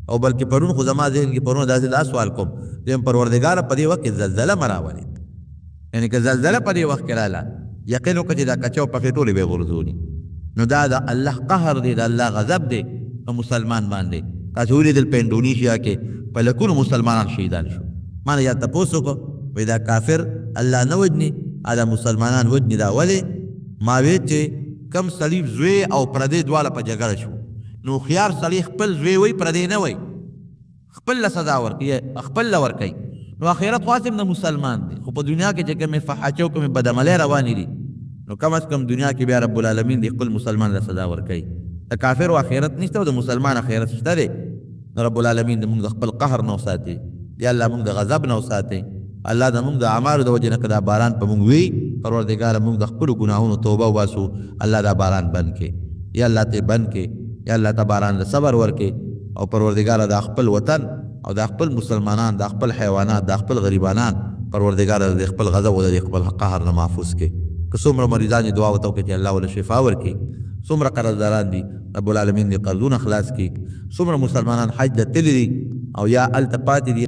او بلکې پرون خو زما ذهن کې پرون داسې دا سوال کوم چې پروردګاره په دې وخت کې زلزله مه راولې، یعنې که زلزله په دې وخت کې راله یقین وکړه چې دا کچه او پخې ټولې به یې غورځولي. نو دا د الله قهر دی، د الله غضب دی په مسلمان باندې. تاسو ولیدل په انډونیشیا کې په لکونو مسلمانان شهیدان شو. ما نه یا تپوس وکړو وایي دا کافر الله نه وجني، دا مسلمانان وجني. دا ولې؟ ما وی چې کم سړي زوی او پردی دواړه په جګړه شو، نو خيار سړي خپل زوی وی پردی نه وی، خپل له سزا ورکوي، خپل له ورکوي. نو آخرت خاصم د مسلمان دی، خو په دنیا کې چې کومې فحاشۍ او کومې بدعملۍ روانې دي نو کم از کم دنیا کې بیا رب العالمین د خپل مسلمان له سزا ورکوي. د کافر آخرت نشته او د مسلمان آخرت شته دی. رب العالمین د موږ د خپل قهر نه وساتي، یا الله موږ د غضب نه وساتي. الله د موږ د اعمالو د وجې نه که دا باران په موږ وي، پروردګاره موږ د خپلو ګناهونو توبه وباسو، الله دا باران بند کړي. یا الله ته بند کړي، یا الله ته باران د صبر ورکړي او پروردګاره د خپل وطن او د خپل مسلمانان، د خپل حیوانات، د خپل غریبانان پروردګاره د خپل غضب او د خپل قهر نه محفوظ کړي. که څومره مریضان دعا ورته وکړي چې الله وله شفا ورکړي، څومره قرضداران دي رب العالمین دې قرضونه خلاص کړي، څومره مسلمانان حج ته تللي دي او یا هلته پاتې دي